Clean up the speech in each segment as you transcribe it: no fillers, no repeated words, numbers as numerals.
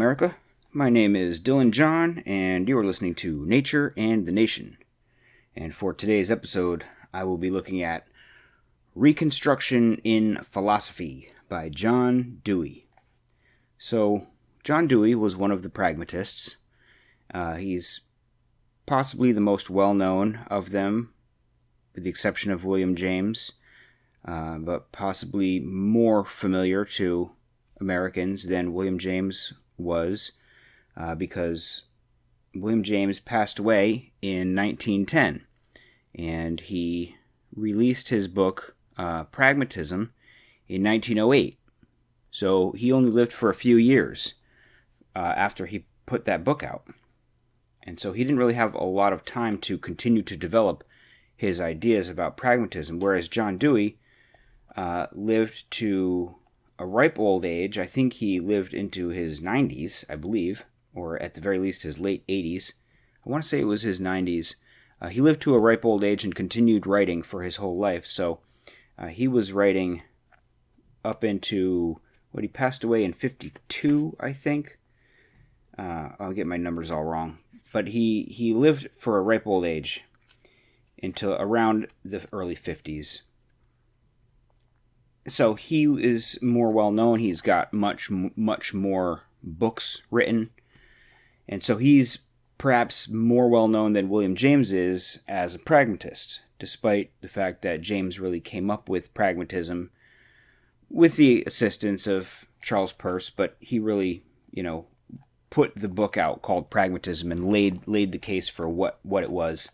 America. My name is Dylan John, and you are listening to Nature and the Nation. And for today's episode, I will be looking at Reconstruction in Philosophy by John Dewey. So, John Dewey was one of the pragmatists. He's possibly the most well-known of them, with the exception of William James, but possibly more familiar to Americans than William James was, because William James passed away in 1910, and he released his book, Pragmatism, in 1908. So he only lived for a few years after he put that book out. And so he didn't really have a lot of time to continue to develop his ideas about pragmatism, whereas John Dewey lived to a ripe old age. I think he lived into his 90s, I believe, or at the very least his late 80s. I want to say it was his 90s. He lived to a ripe old age and continued writing for his whole life. So he was writing up into, he passed away in 52, I think. I'll get my numbers all wrong. But he lived for a ripe old age until around the early 50s. So he is more well known. He's got much more books written. And so he's perhaps more well known than William James is as a pragmatist, despite the fact that James really came up with pragmatism with the assistance of Charles Peirce, but he really, put the book out called Pragmatism and laid the case for what it was.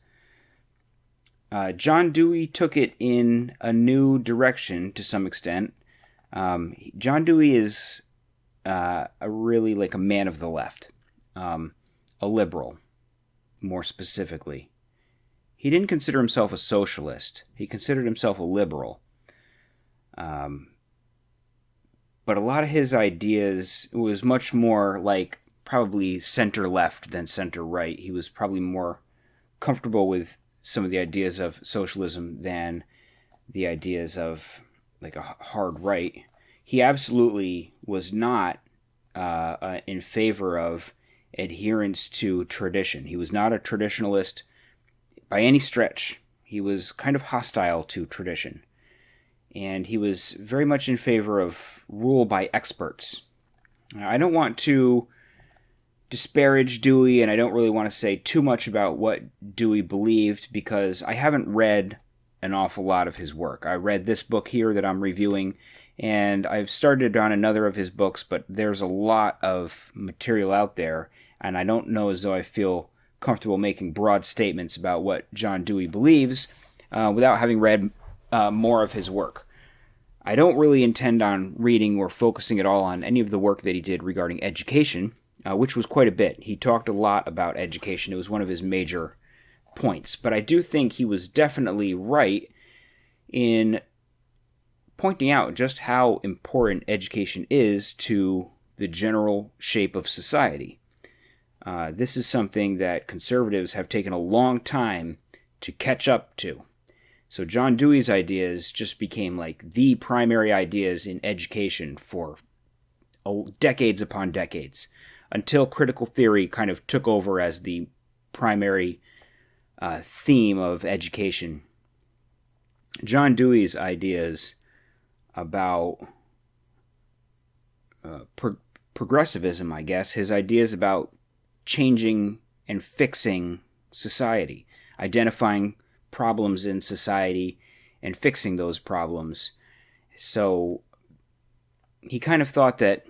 John Dewey took it in a new direction to some extent. John Dewey is really like a man of the left, a liberal, more specifically. He didn't consider himself a socialist. He considered himself a liberal. But a lot of his ideas was much more like probably center-left than center-right. He was probably more comfortable with some of the ideas of socialism than the ideas of like a hard right. He absolutely was not in favor of adherence to tradition. He was not a traditionalist by any stretch. He was kind of hostile to tradition. And he was very much in favor of rule by experts. I don't want to disparage Dewey, and I don't really want to say too much about what Dewey believed because I haven't read an awful lot of his work. I read this book here that I'm reviewing, and I've started on another of his books, but there's a lot of material out there, and I don't know as though I feel comfortable making broad statements about what John Dewey believes without having read more of his work. I don't really intend on reading or focusing at all on any of the work that he did regarding education, which was quite a bit. He talked a lot about education. It was one of his major points. But I do think he was definitely right in pointing out just how important education is to the general shape of society. This is something that conservatives have taken a long time to catch up to. So John Dewey's ideas just became like the primary ideas in education for decades upon decades, until critical theory kind of took over as the primary theme of education. John Dewey's ideas about progressivism, I guess, his ideas about changing and fixing society, identifying problems in society and fixing those problems. So he kind of thought that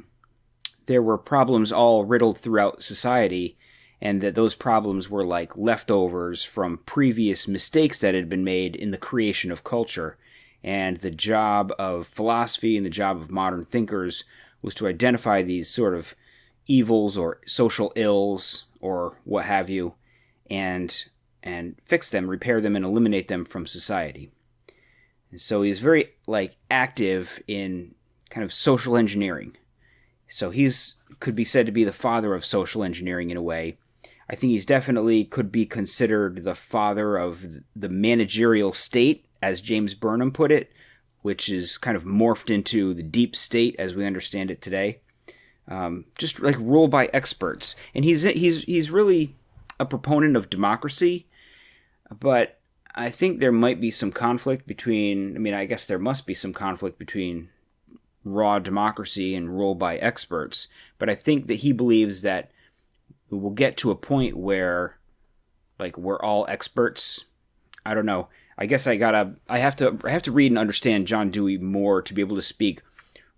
there were problems all riddled throughout society, and that those problems were like leftovers from previous mistakes that had been made in the creation of culture. And the job of philosophy and the job of modern thinkers was to identify these sort of evils or social ills or what have you, and fix them, repair them, and eliminate them from society. And so he's very active in kind of social engineering. So could be said to be the father of social engineering in a way. I think he's definitely could be considered the father of the managerial state, as James Burnham put it, which is kind of morphed into the deep state as we understand it today. just like rule by experts. And he's really a proponent of democracy, but I think there might be some conflict between, I mean, I guess there must be some conflict between raw democracy and rule by experts, but I think that he believes that we'll get to a point where, like, we're all experts. I don't know. I guess I have to read and understand John Dewey more to be able to speak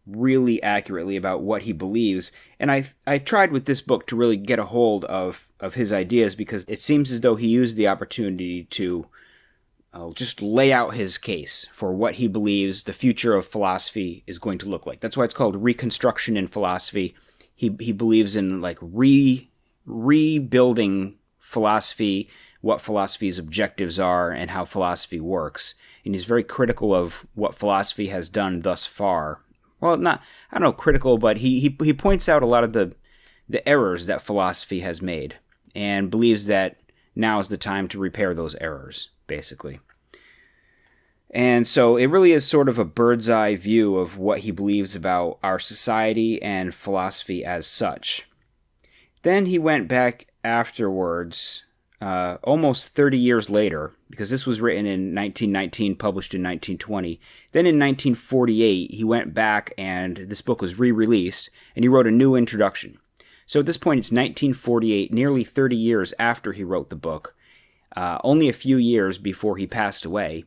really accurately about what he believes. And I tried with this book to really get a hold of his ideas, because it seems as though he used the opportunity to just lay out his case for what he believes the future of philosophy is going to look like. That's why it's called Reconstruction in philosophy. He believes in like rebuilding philosophy, what philosophy's objectives are, and how philosophy works. And he's very critical of what philosophy has done thus far. Well, not, I don't know, critical, but he points out a lot of the errors that philosophy has made, and believes that now is the time to repair those errors, basically. And so it really is sort of a bird's eye view of what he believes about our society and philosophy as such. Then he went back afterwards, almost 30 years later, because this was written in 1919, published in 1920. Then in 1948, he went back and this book was re-released, and he wrote a new introduction. So at this point, it's 1948, nearly 30 years after he wrote the book, only a few years before he passed away.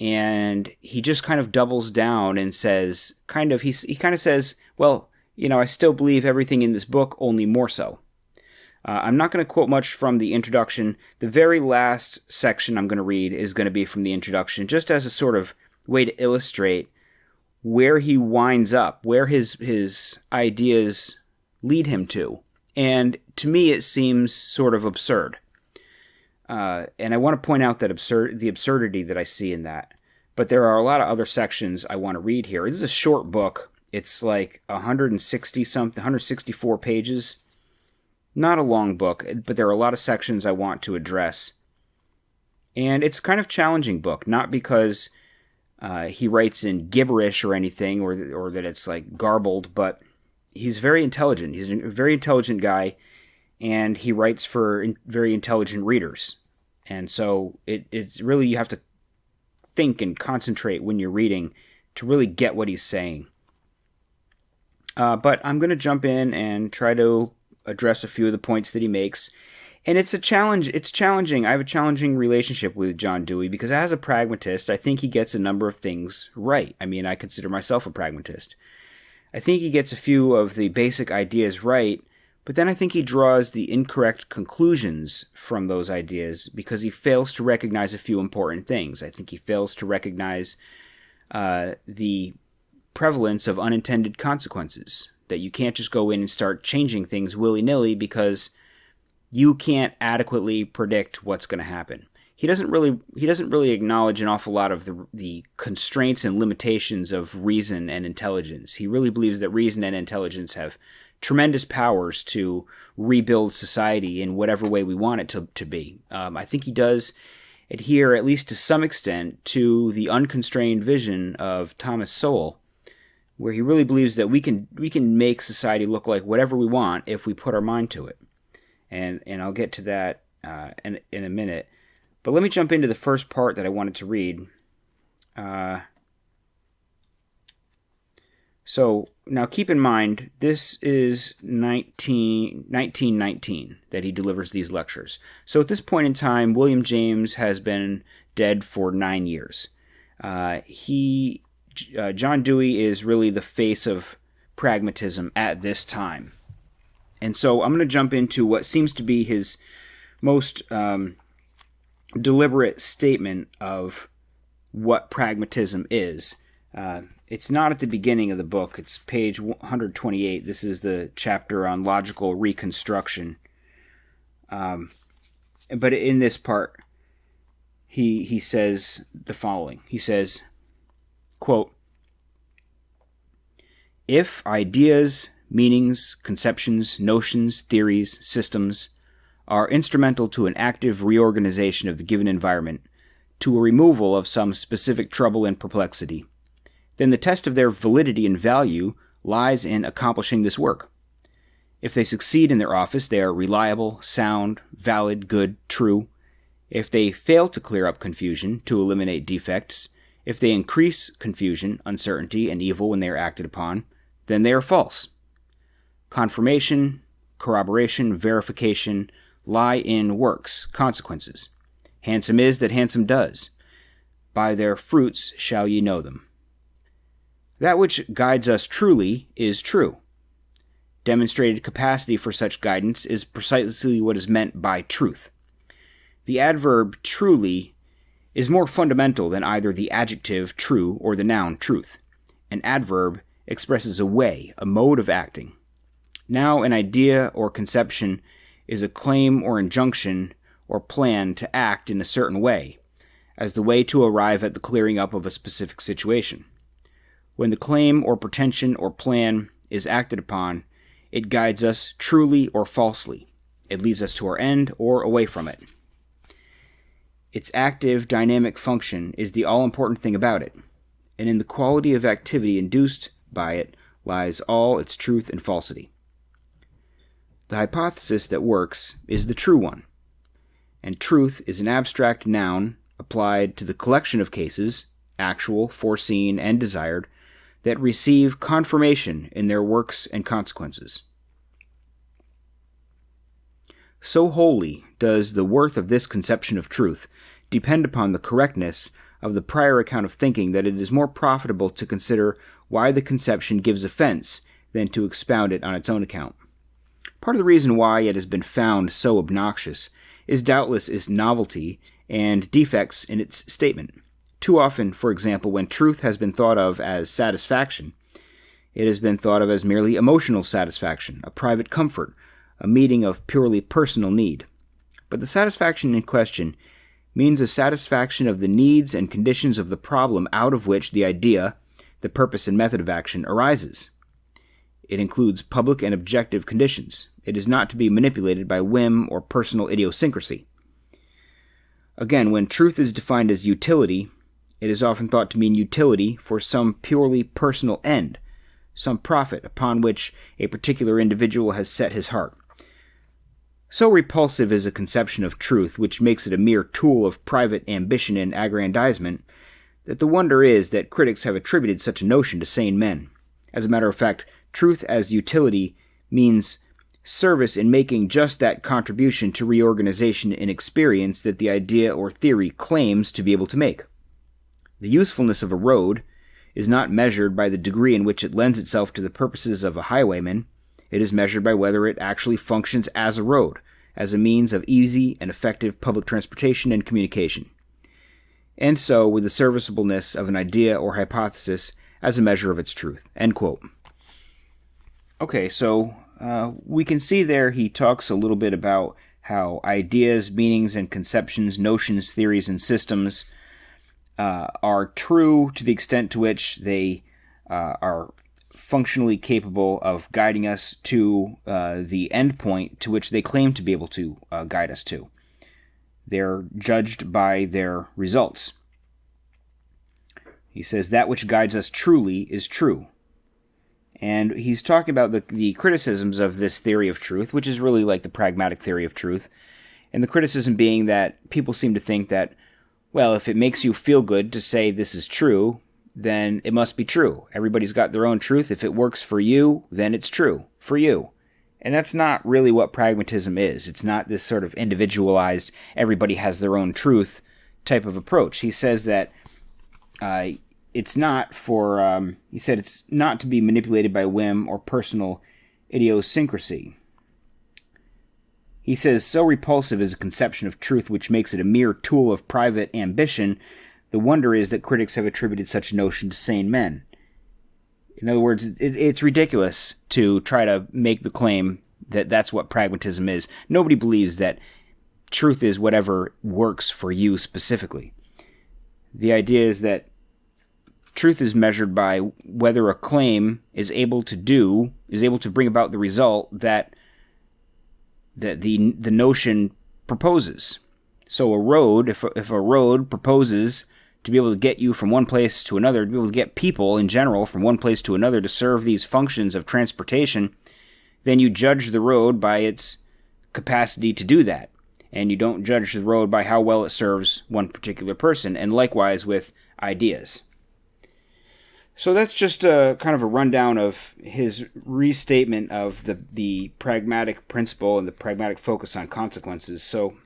And he just kind of doubles down and says, he kind of says, well, you know, I still believe everything in this book, only more so. I'm not going to quote much from the introduction. The very last section I'm going to read is going to be from the introduction, just as a sort of way to illustrate where he winds up, where his ideas lead him to. And to me, it seems sort of absurd. And I want to point out that the absurdity that I see in that. But there are a lot of other sections I want to read here. This is a short book. It's like 164 pages. Not a long book, but there are a lot of sections I want to address. And it's kind of challenging book, not because he writes in gibberish or anything, or that it's like garbled, but he's very intelligent. He's a very intelligent guy, and he writes for very intelligent readers. And so it's really, you have to think and concentrate when you're reading to really get what he's saying. But I'm going to jump in and try to address a few of the points that he makes. And it's a challenge. It's challenging. I have a challenging relationship with John Dewey because as a pragmatist, I think he gets a number of things right. I mean, I consider myself a pragmatist. I think he gets a few of the basic ideas right, but then I think he draws the incorrect conclusions from those ideas because he fails to recognize a few important things. I think he fails to recognize the prevalence of unintended consequences, that you can't just go in and start changing things willy-nilly because you can't adequately predict what's going to happen. He doesn't really acknowledge an awful lot of the constraints and limitations of reason and intelligence. He really believes that reason and intelligence have tremendous powers to rebuild society in whatever way we want it to be. I think he does adhere, at least to some extent, to the unconstrained vision of Thomas Sowell, where he really believes that we can make society look like whatever we want if we put our mind to it. And I'll get to that in a minute. But let me jump into the first part that I wanted to read. So now keep in mind, this is 1919 that he delivers these lectures. So at this point in time, William James has been dead for 9 years. John Dewey is really the face of pragmatism at this time. And so I'm going to jump into what seems to be his most deliberate statement of what pragmatism is. It's not at the beginning of the book. It's page 128. This is the chapter on logical reconstruction. But in this part, he says the following. He says, quote, "If ideas, meanings, conceptions, notions, theories, systems are instrumental to an active reorganization of the given environment, to a removal of some specific trouble and perplexity, then the test of their validity and value lies in accomplishing this work. If they succeed in their office, they are reliable, sound, valid, good, true. If they fail to clear up confusion, to eliminate defects, if they increase confusion, uncertainty, and evil when they are acted upon, then they are false. Confirmation, corroboration, verification lie in works, consequences. Handsome is that handsome does. By their fruits shall ye know them. That which guides us truly is true. Demonstrated capacity for such guidance is precisely what is meant by truth. The adverb truly is more fundamental than either the adjective true or the noun truth. An adverb expresses a way, a mode of acting. Now, an idea or conception is a claim or injunction or plan to act in a certain way, as the way to arrive at the clearing up of a specific situation. When the claim or pretension or plan is acted upon, it guides us truly or falsely. It leads us to our end or away from it. Its active, dynamic function is the all-important thing about it, and in the quality of activity induced by it lies all its truth and falsity. The hypothesis that works is the true one, and truth is an abstract noun applied to the collection of cases, actual, foreseen, and desired, that receive confirmation in their works and consequences. So wholly does the worth of this conception of truth depend upon the correctness of the prior account of thinking that it is more profitable to consider why the conception gives offense than to expound it on its own account. Part of the reason why it has been found so obnoxious is doubtless its novelty and defects in its statement. Too often, for example, when truth has been thought of as satisfaction, it has been thought of as merely emotional satisfaction, a private comfort, a meeting of purely personal need. But the satisfaction in question means a satisfaction of the needs and conditions of the problem out of which the idea, the purpose and method of action arises. It includes public and objective conditions. It is not to be manipulated by whim or personal idiosyncrasy. Again, when truth is defined as utility, it is often thought to mean utility for some purely personal end, some profit upon which a particular individual has set his heart. So repulsive is a conception of truth which makes it a mere tool of private ambition and aggrandizement, that the wonder is that critics have attributed such a notion to sane men. As a matter of fact, truth as utility means service in making just that contribution to reorganization in experience that the idea or theory claims to be able to make. The usefulness of a road is not measured by the degree in which it lends itself to the purposes of a highwayman. It is measured by whether it actually functions as a road, as a means of easy and effective public transportation and communication. And so with the serviceableness of an idea or hypothesis as a measure of its truth. End quote. Okay, so we can see there he talks a little bit about how ideas, meanings, and conceptions, notions, theories, and systems are true to the extent to which they are functionally capable of guiding us to the end point to which they claim to be able to guide us to. They're judged by their results. He says, that which guides us truly is true. And he's talking about the criticisms of this theory of truth, which is really like the pragmatic theory of truth. And the criticism being that people seem to think that, well, if it makes you feel good to say this is true, then it must be true. Everybody's got their own truth. If it works for you, then it's true for you. And that's not really what pragmatism is. It's not this sort of individualized, everybody has their own truth type of approach. He says that it's not for, he said it's not to be manipulated by whim or personal idiosyncrasy. He says, so repulsive is a conception of truth which makes it a mere tool of private ambition. The wonder is that critics have attributed such a notion to sane men. In other words, it's ridiculous to try to make the claim that that's what pragmatism is. Nobody believes that truth is whatever works for you specifically. The idea is that truth is measured by whether a claim is able to bring about the result that the notion proposes. So a road, if a road proposes to be able to get you from one place to another, to be able to get people in general from one place to another to serve these functions of transportation, then you judge the road by its capacity to do that. And you don't judge the road by how well it serves one particular person, and likewise with ideas. So that's just a kind of a rundown of his restatement of the pragmatic principle and the pragmatic focus on consequences. So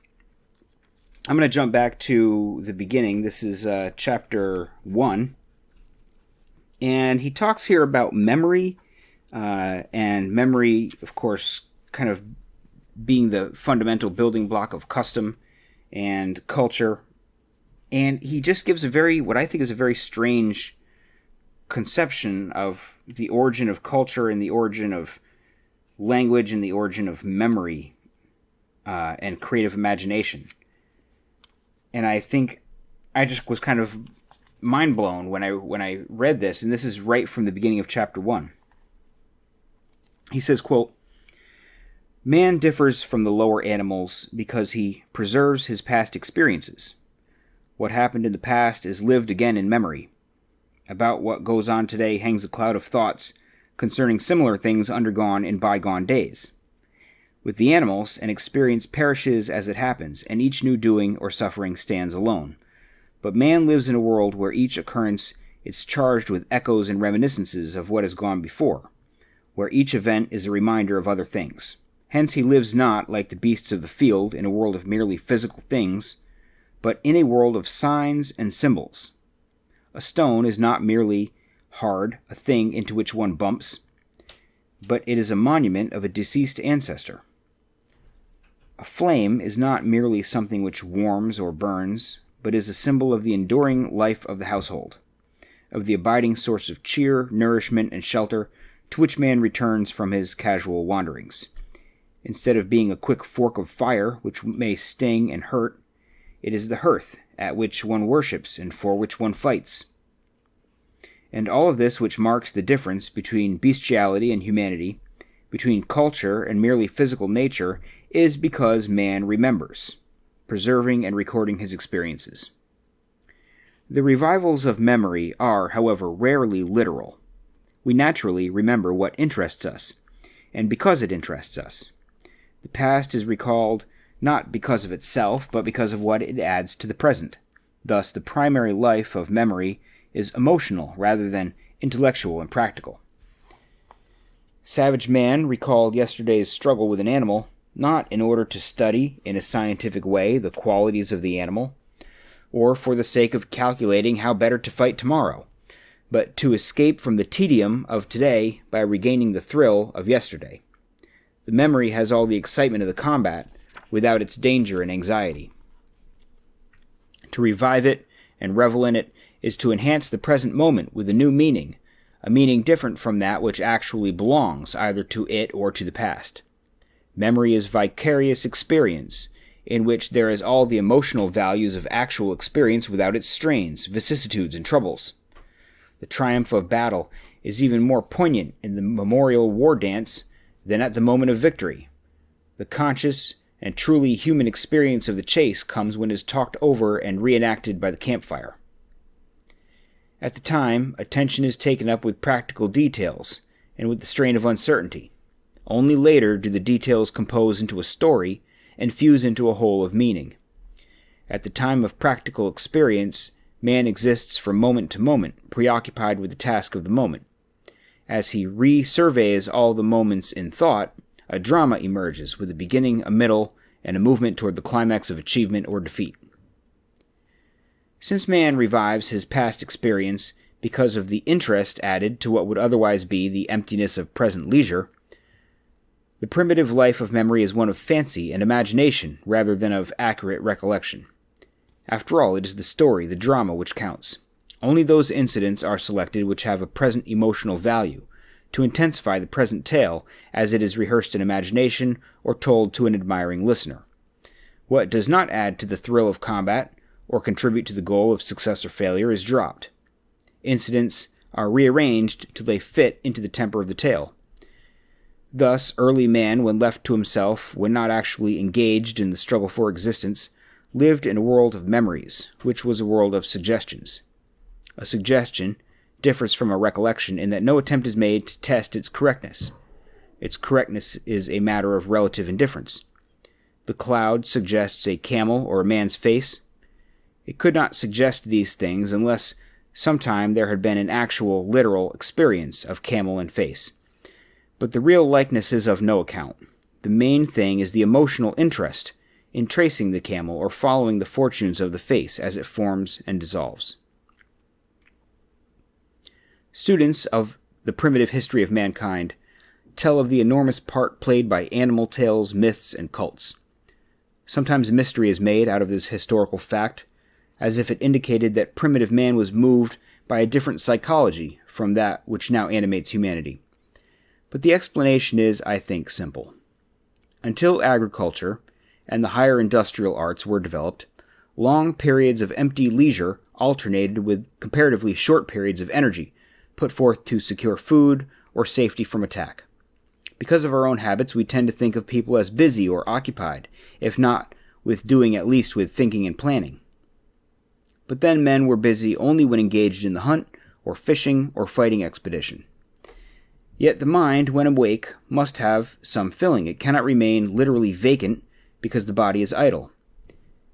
I'm going to jump back to the beginning. This is chapter 1. And he talks here about memory, and memory, of course, kind of being the fundamental building block of custom and culture. And he just gives what I think is a very strange conception of the origin of culture and the origin of language and the origin of memory and creative imagination. And I think I just was kind of mind blown when I read this, and this is right from the beginning of chapter 1. He says, quote, "Man differs from the lower animals because he preserves his past experiences. What happened in the past is lived again in memory. About what goes on today hangs a cloud of thoughts concerning similar things undergone in bygone days. With the animals, an experience perishes as it happens, and each new doing or suffering stands alone. But man lives in a world where each occurrence is charged with echoes and reminiscences of what has gone before, where each event is a reminder of other things. Hence he lives not, like the beasts of the field, in a world of merely physical things, but in a world of signs and symbols. A stone is not merely hard, a thing into which one bumps, but it is a monument of a deceased ancestor. A flame is not merely something which warms or burns, but is a symbol of the enduring life of the household, of the abiding source of cheer, nourishment, and shelter to which man returns from his casual wanderings. Instead of being a quick fork of fire which may sting and hurt, it is the hearth at which one worships and for which one fights. And all of this which marks the difference between bestiality and humanity, between culture and merely physical nature, is because man remembers, preserving and recording his experiences. The revivals of memory are, however, rarely literal. We naturally remember what interests us, and because it interests us. The past is recalled not because of itself, but because of what it adds to the present. Thus, the primary life of memory is emotional rather than intellectual and practical. Savage man recalled yesterday's struggle with an animal, not in order to study in a scientific way the qualities of the animal, or for the sake of calculating how better to fight tomorrow, but to escape from the tedium of today by regaining the thrill of yesterday. The memory has all the excitement of the combat, without its danger and anxiety. To revive it and revel in it is to enhance the present moment with a new meaning, a meaning different from that which actually belongs either to it or to the past. Memory is vicarious experience, in which there is all the emotional values of actual experience without its strains, vicissitudes, and troubles. The triumph of battle is even more poignant in the memorial war dance than at the moment of victory. The conscious and truly human experience of the chase comes when it is talked over and reenacted by the campfire. At the time, attention is taken up with practical details and with the strain of uncertainty. Only later do the details compose into a story and fuse into a whole of meaning. At the time of practical experience, man exists from moment to moment, preoccupied with the task of the moment. As he resurveys all the moments in thought, a drama emerges with a beginning, a middle, and a movement toward the climax of achievement or defeat. Since man revives his past experience because of the interest added to what would otherwise be the emptiness of present leisure, the primitive life of memory is one of fancy and imagination rather than of accurate recollection. After all, it is the story, the drama, which counts. Only those incidents are selected which have a present emotional value, to intensify the present tale as it is rehearsed in imagination or told to an admiring listener. What does not add to the thrill of combat or contribute to the goal of success or failure is dropped. Incidents are rearranged till they fit into the temper of the tale. Thus, early man, when left to himself, when not actually engaged in the struggle for existence, lived in a world of memories, which was a world of suggestions. A suggestion differs from a recollection in that no attempt is made to test its correctness. its correctness is a matter of relative indifference. The cloud suggests a camel or a man's face. It could not suggest these things unless sometime there had been an actual, literal experience of camel and face. But the real likeness is of no account. The main thing is the emotional interest in tracing the camel or following the fortunes of the face as it forms and dissolves. Students of the primitive history of mankind tell of the enormous part played by animal tales, myths, and cults. Sometimes a mystery is made out of this historical fact, as if it indicated that primitive man was moved by a different psychology from that which now animates humanity. But the explanation is, I think, simple. Until agriculture and the higher industrial arts were developed, long periods of empty leisure alternated with comparatively short periods of energy put forth to secure food or safety from attack. Because of our own habits, we tend to think of people as busy or occupied, if not with doing, at least with thinking and planning. But then men were busy only when engaged in the hunt, or fishing, or fighting expedition. Yet the mind, when awake, must have some filling. It cannot remain literally vacant because the body is idle.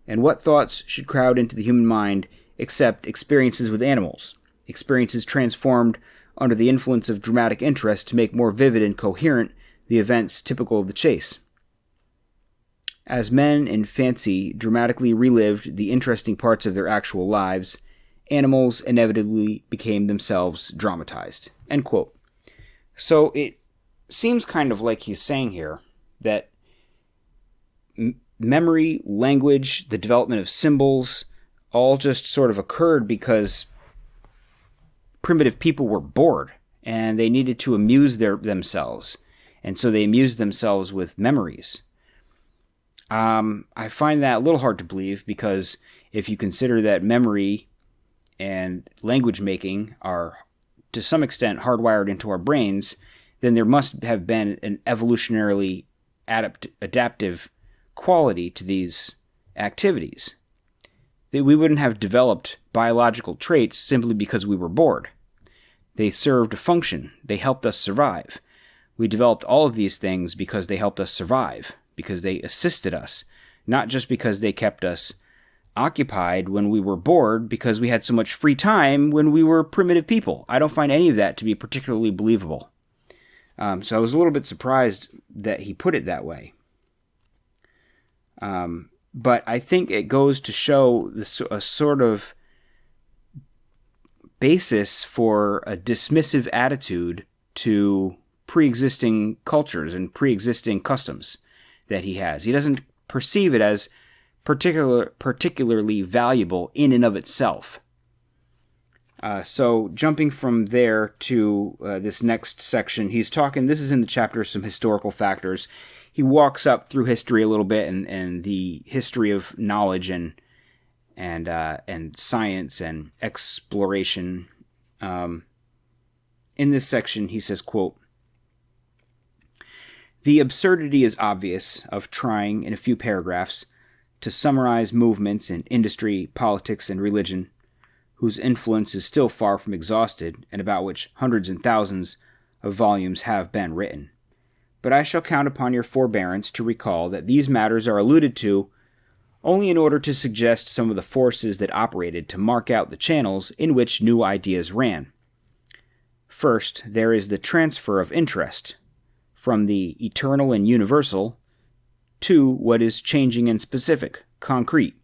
And what thoughts should crowd into the human mind except experiences with animals, experiences transformed under the influence of dramatic interest to make more vivid and coherent the events typical of the chase? As men in fancy dramatically relived the interesting parts of their actual lives, animals inevitably became themselves dramatized. End quote. So it seems kind of like he's saying here that memory, language, the development of symbols, all just sort of occurred because primitive people were bored and they needed to amuse themselves. And so they amused themselves with memories. I find that a little hard to believe because if you consider that memory and language making are to some extent hardwired into our brains, then there must have been an evolutionarily adaptive quality to these activities. That we wouldn't have developed biological traits simply because we were bored. They served a function. They helped us survive. We developed all of these things because they helped us survive, because they assisted us, not just because they kept us occupied when we were bored because we had so much free time when we were primitive people. I don't find any of that to be particularly believable. So I was a little bit surprised that he put it that way. But I think it goes to show a sort of basis for a dismissive attitude to pre-existing cultures and pre-existing customs that he has. He doesn't perceive it as particularly valuable in and of itself. So jumping from there to this next section, he's talking, this is in the chapter, some historical factors. He walks up through history a little bit and the history of knowledge and science and exploration. In this section, he says, quote, "The absurdity is obvious of trying, in a few paragraphs, to summarize movements in industry, politics, and religion, whose influence is still far from exhausted, and about which hundreds and thousands of volumes have been written. But I shall count upon your forbearance to recall that these matters are alluded to only in order to suggest some of the forces that operated to mark out the channels in which new ideas ran. First, there is the transfer of interest from the eternal and universal to what is changing and specific, concrete,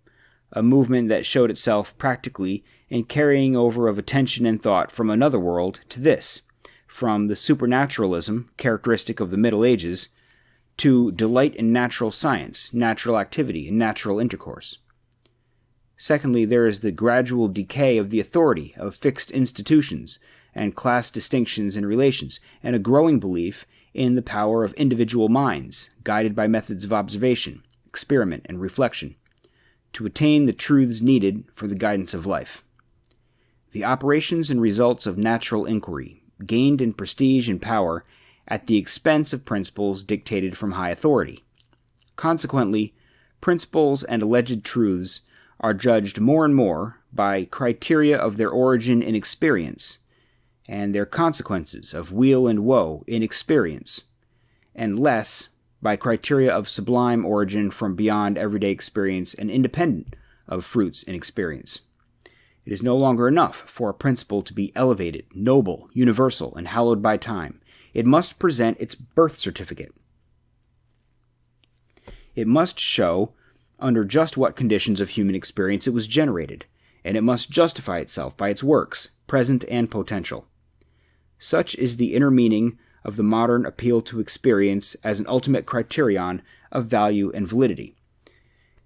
a movement that showed itself practically in carrying over of attention and thought from another world to this, from the supernaturalism characteristic of the Middle Ages to delight in natural science, natural activity, and natural intercourse. Secondly, there is the gradual decay of the authority of fixed institutions and class distinctions and relations, and a growing belief in the power of individual minds, guided by methods of observation, experiment, and reflection, to attain the truths needed for the guidance of life. The operations and results of natural inquiry, gained in prestige and power at the expense of principles dictated from high authority. Consequently, principles and alleged truths are judged more and more by criteria of their origin in experience, and their consequences of weal and woe in experience, and less by criteria of sublime origin from beyond everyday experience and independent of fruits and experience. It is no longer enough for a principle to be elevated, noble, universal, and hallowed by time. It must present its birth certificate. It must show under just what conditions of human experience it was generated, and it must justify itself by its works, present and potential. Such is the inner meaning of the modern appeal to experience as an ultimate criterion of value and validity.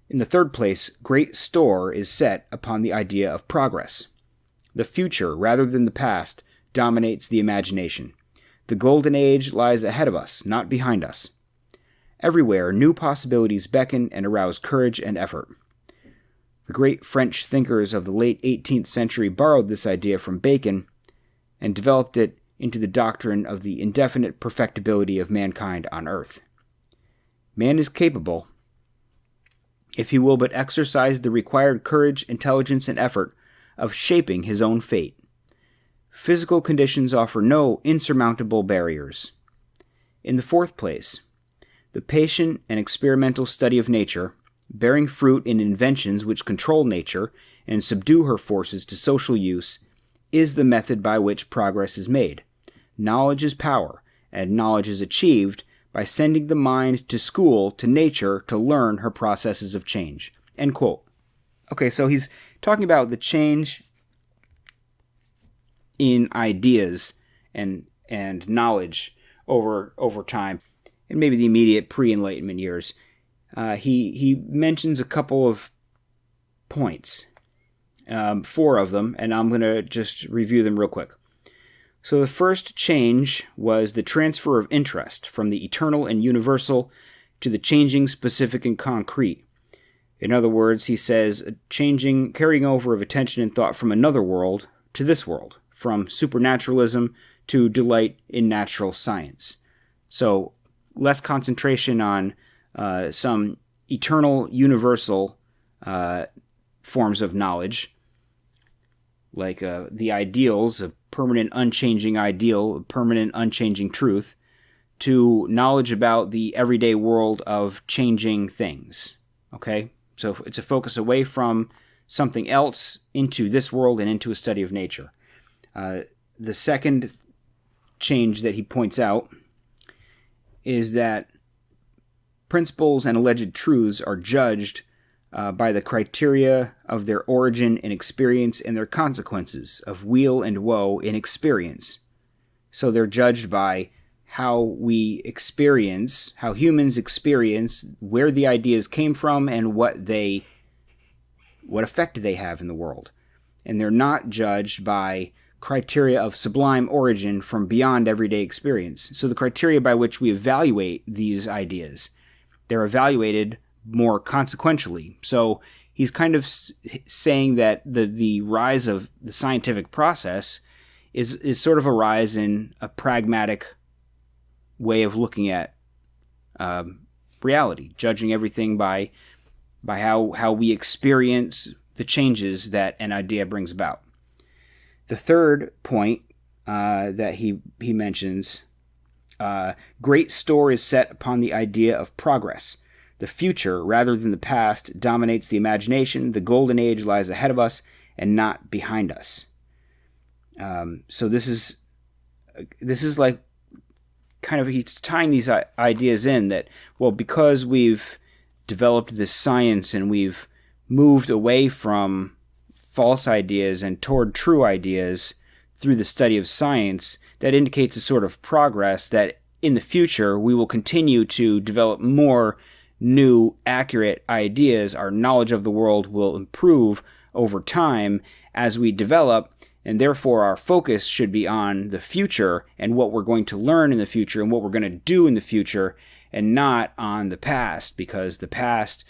In the third place, great store is set upon the idea of progress. The future, rather than the past, dominates the imagination. The golden age lies ahead of us, not behind us. Everywhere, new possibilities beckon and arouse courage and effort. The great French thinkers of the late 18th century borrowed this idea from Bacon and developed it into the doctrine of the indefinite perfectibility of mankind on earth. Man is capable, if he will but exercise the required courage, intelligence, and effort, of shaping his own fate. Physical conditions offer no insurmountable barriers. In the fourth place, the patient and experimental study of nature, bearing fruit in inventions which control nature and subdue her forces to social use, is the method by which progress is made. Knowledge is power, and knowledge is achieved by sending the mind to school, to nature, to learn her processes of change. End quote. Okay, so he's talking about the change in ideas and knowledge over time, and maybe the immediate pre-Enlightenment years. He mentions a couple of points, 4 of them, and I'm going to just review them real quick. So the first change was the transfer of interest from the eternal and universal to the changing, specific, and concrete. In other words, he says, carrying over of attention and thought from another world to this world, from supernaturalism to delight in natural science. So less concentration on some eternal, universal forms of knowledge, like the ideals, a permanent, unchanging ideal, a permanent, unchanging truth, to knowledge about the everyday world of changing things. Okay? So it's a focus away from something else into this world and into a study of nature. The second change that he points out is that principles and alleged truths are judged by the criteria of their origin in experience and their consequences of weal and woe in experience. So they're judged by how we experience, how humans experience, where the ideas came from, and what effect they have in the world. And they're not judged by criteria of sublime origin from beyond everyday experience. So the criteria by which we evaluate these ideas, they're evaluated more consequentially. So he's kind of saying that the rise of the scientific process is sort of a rise in a pragmatic way of looking at reality, judging everything by how we experience the changes that an idea brings about. The third point that he mentions, great store is set upon the idea of progress. The future, rather than the past, dominates the imagination. The golden age lies ahead of us and not behind us. So this is like kind of, he's tying these ideas in that, well, because we've developed this science and we've moved away from false ideas and toward true ideas through the study of science, that indicates a sort of progress that in the future we will continue to develop more new, accurate ideas. Our knowledge of the world will improve over time as we develop, and therefore our focus should be on the future and what we're going to learn in the future and what we're going to do in the future, and not on the past, because the past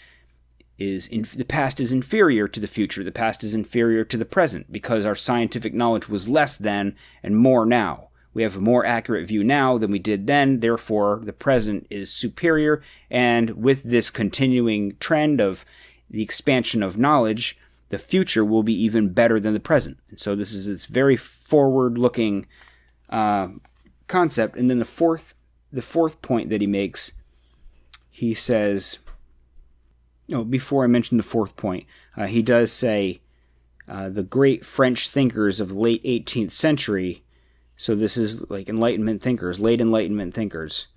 is inferior to the future. The past is inferior to the present because our scientific knowledge was less then and more now. We have a more accurate view now than we did then, therefore the present is superior, and with this continuing trend of the expansion of knowledge, the future will be even better than the present. And so this is this very forward-looking concept. And then the fourth the fourth point that he makes, he says, before I mention the fourth point, he does say the great French thinkers of the late 18th century, so this is like Enlightenment thinkers, late Enlightenment thinkers,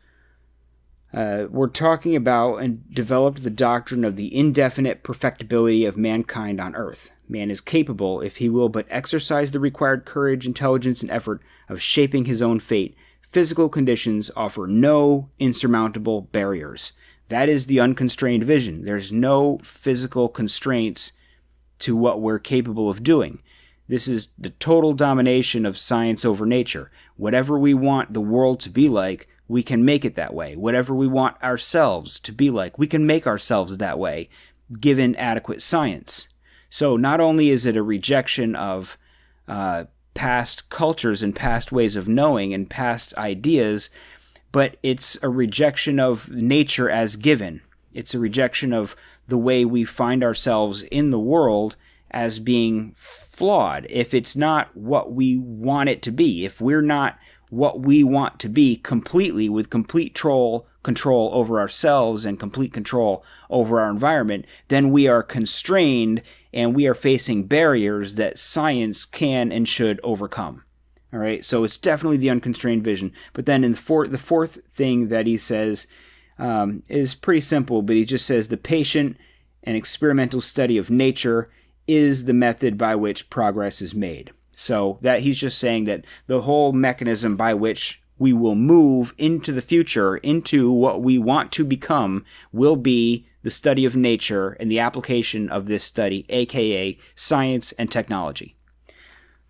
were talking about and developed the doctrine of the indefinite perfectibility of mankind on earth. Man is capable, if he will but exercise the required courage, intelligence, and effort, of shaping his own fate. Physical conditions offer no insurmountable barriers. That is the unconstrained vision. There's no physical constraints to what we're capable of doing. This is the total domination of science over nature. Whatever we want the world to be like, we can make it that way. Whatever we want ourselves to be like, we can make ourselves that way, given adequate science. So not only is it a rejection of past cultures and past ways of knowing and past ideas, but it's a rejection of nature as given. It's a rejection of the way we find ourselves in the world as being flawed. If it's not what we want it to be, if we're not what we want to be completely, with complete control over ourselves and complete control over our environment, then we are constrained and we are facing barriers that science can and should overcome. All right, so it's definitely the unconstrained vision. But then in the fourth thing that he says is pretty simple, but he just says the patient and experimental study of nature is the method by which progress is made. So that he's just saying that the whole mechanism by which we will move into the future, into what we want to become, will be the study of nature and the application of this study, aka science and technology.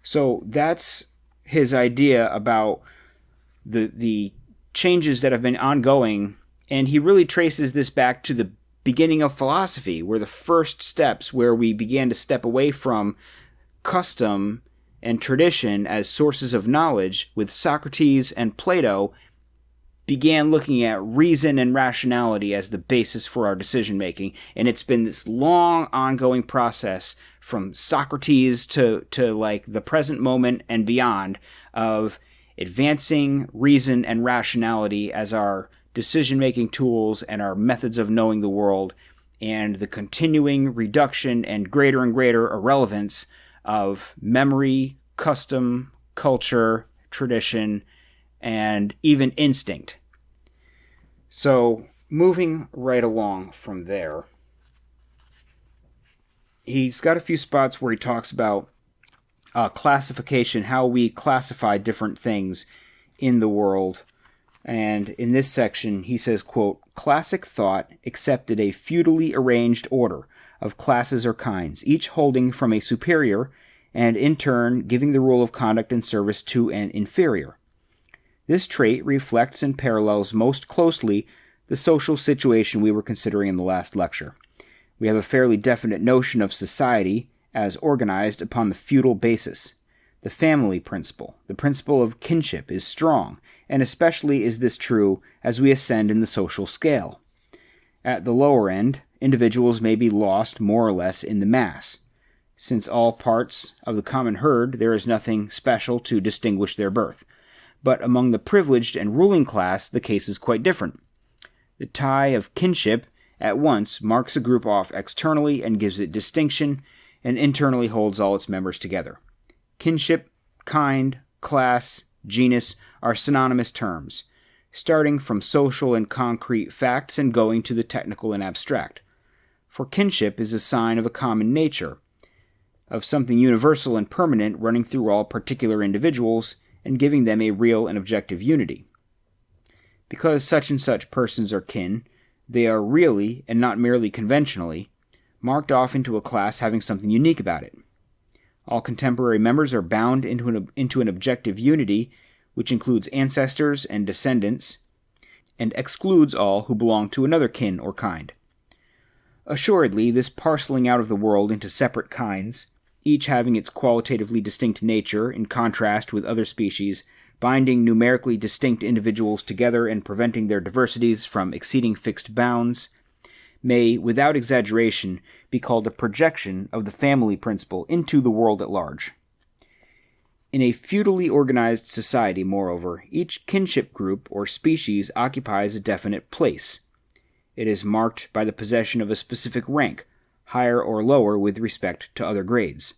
So that's his idea about the changes that have been ongoing, and he really traces this back to the beginning of philosophy, where the first steps, where we began to step away from custom and tradition as sources of knowledge, with Socrates and Plato, began looking at reason and rationality as the basis for our decision-making. And it's been this long, ongoing process from Socrates to like the present moment and beyond of advancing reason and rationality as our decision-making tools and our methods of knowing the world, and the continuing reduction and greater irrelevance of memory, custom, culture, tradition, and even instinct. So, moving right along from there, he's got a few spots where he talks about classification, how we classify different things in the world. And in this section, he says, quote, "Classic thought accepted a feudally arranged order of classes or kinds, each holding from a superior, and in turn giving the rule of conduct and service to an inferior. This trait reflects and parallels most closely the social situation we were considering in the last lecture. We have a fairly definite notion of society as organized upon the feudal basis. The family principle, the principle of kinship, is strong, and especially is this true as we ascend in the social scale. At the lower end, individuals may be lost more or less in the mass. Since all parts of the common herd, there is nothing special to distinguish their birth. But among the privileged and ruling class, the case is quite different. The tie of kinship at once marks a group off externally and gives it distinction, and internally holds all its members together. Kinship, kind, class, genus are synonymous terms, starting from social and concrete facts and going to the technical and abstract. For kinship is a sign of a common nature, of something universal and permanent running through all particular individuals and giving them a real and objective unity. Because such and such persons are kin, they are really, and not merely conventionally, marked off into a class having something unique about it. All contemporary members are bound into an objective unity, which includes ancestors and descendants, and excludes all who belong to another kin or kind. Assuredly, this parceling out of the world into separate kinds, each having its qualitatively distinct nature in contrast with other species, binding numerically distinct individuals together and preventing their diversities from exceeding fixed bounds, may, without exaggeration, be called a projection of the family principle into the world at large. In a feudally organized society, moreover, each kinship group or species occupies a definite place. It is marked by the possession of a specific rank, higher or lower with respect to other grades.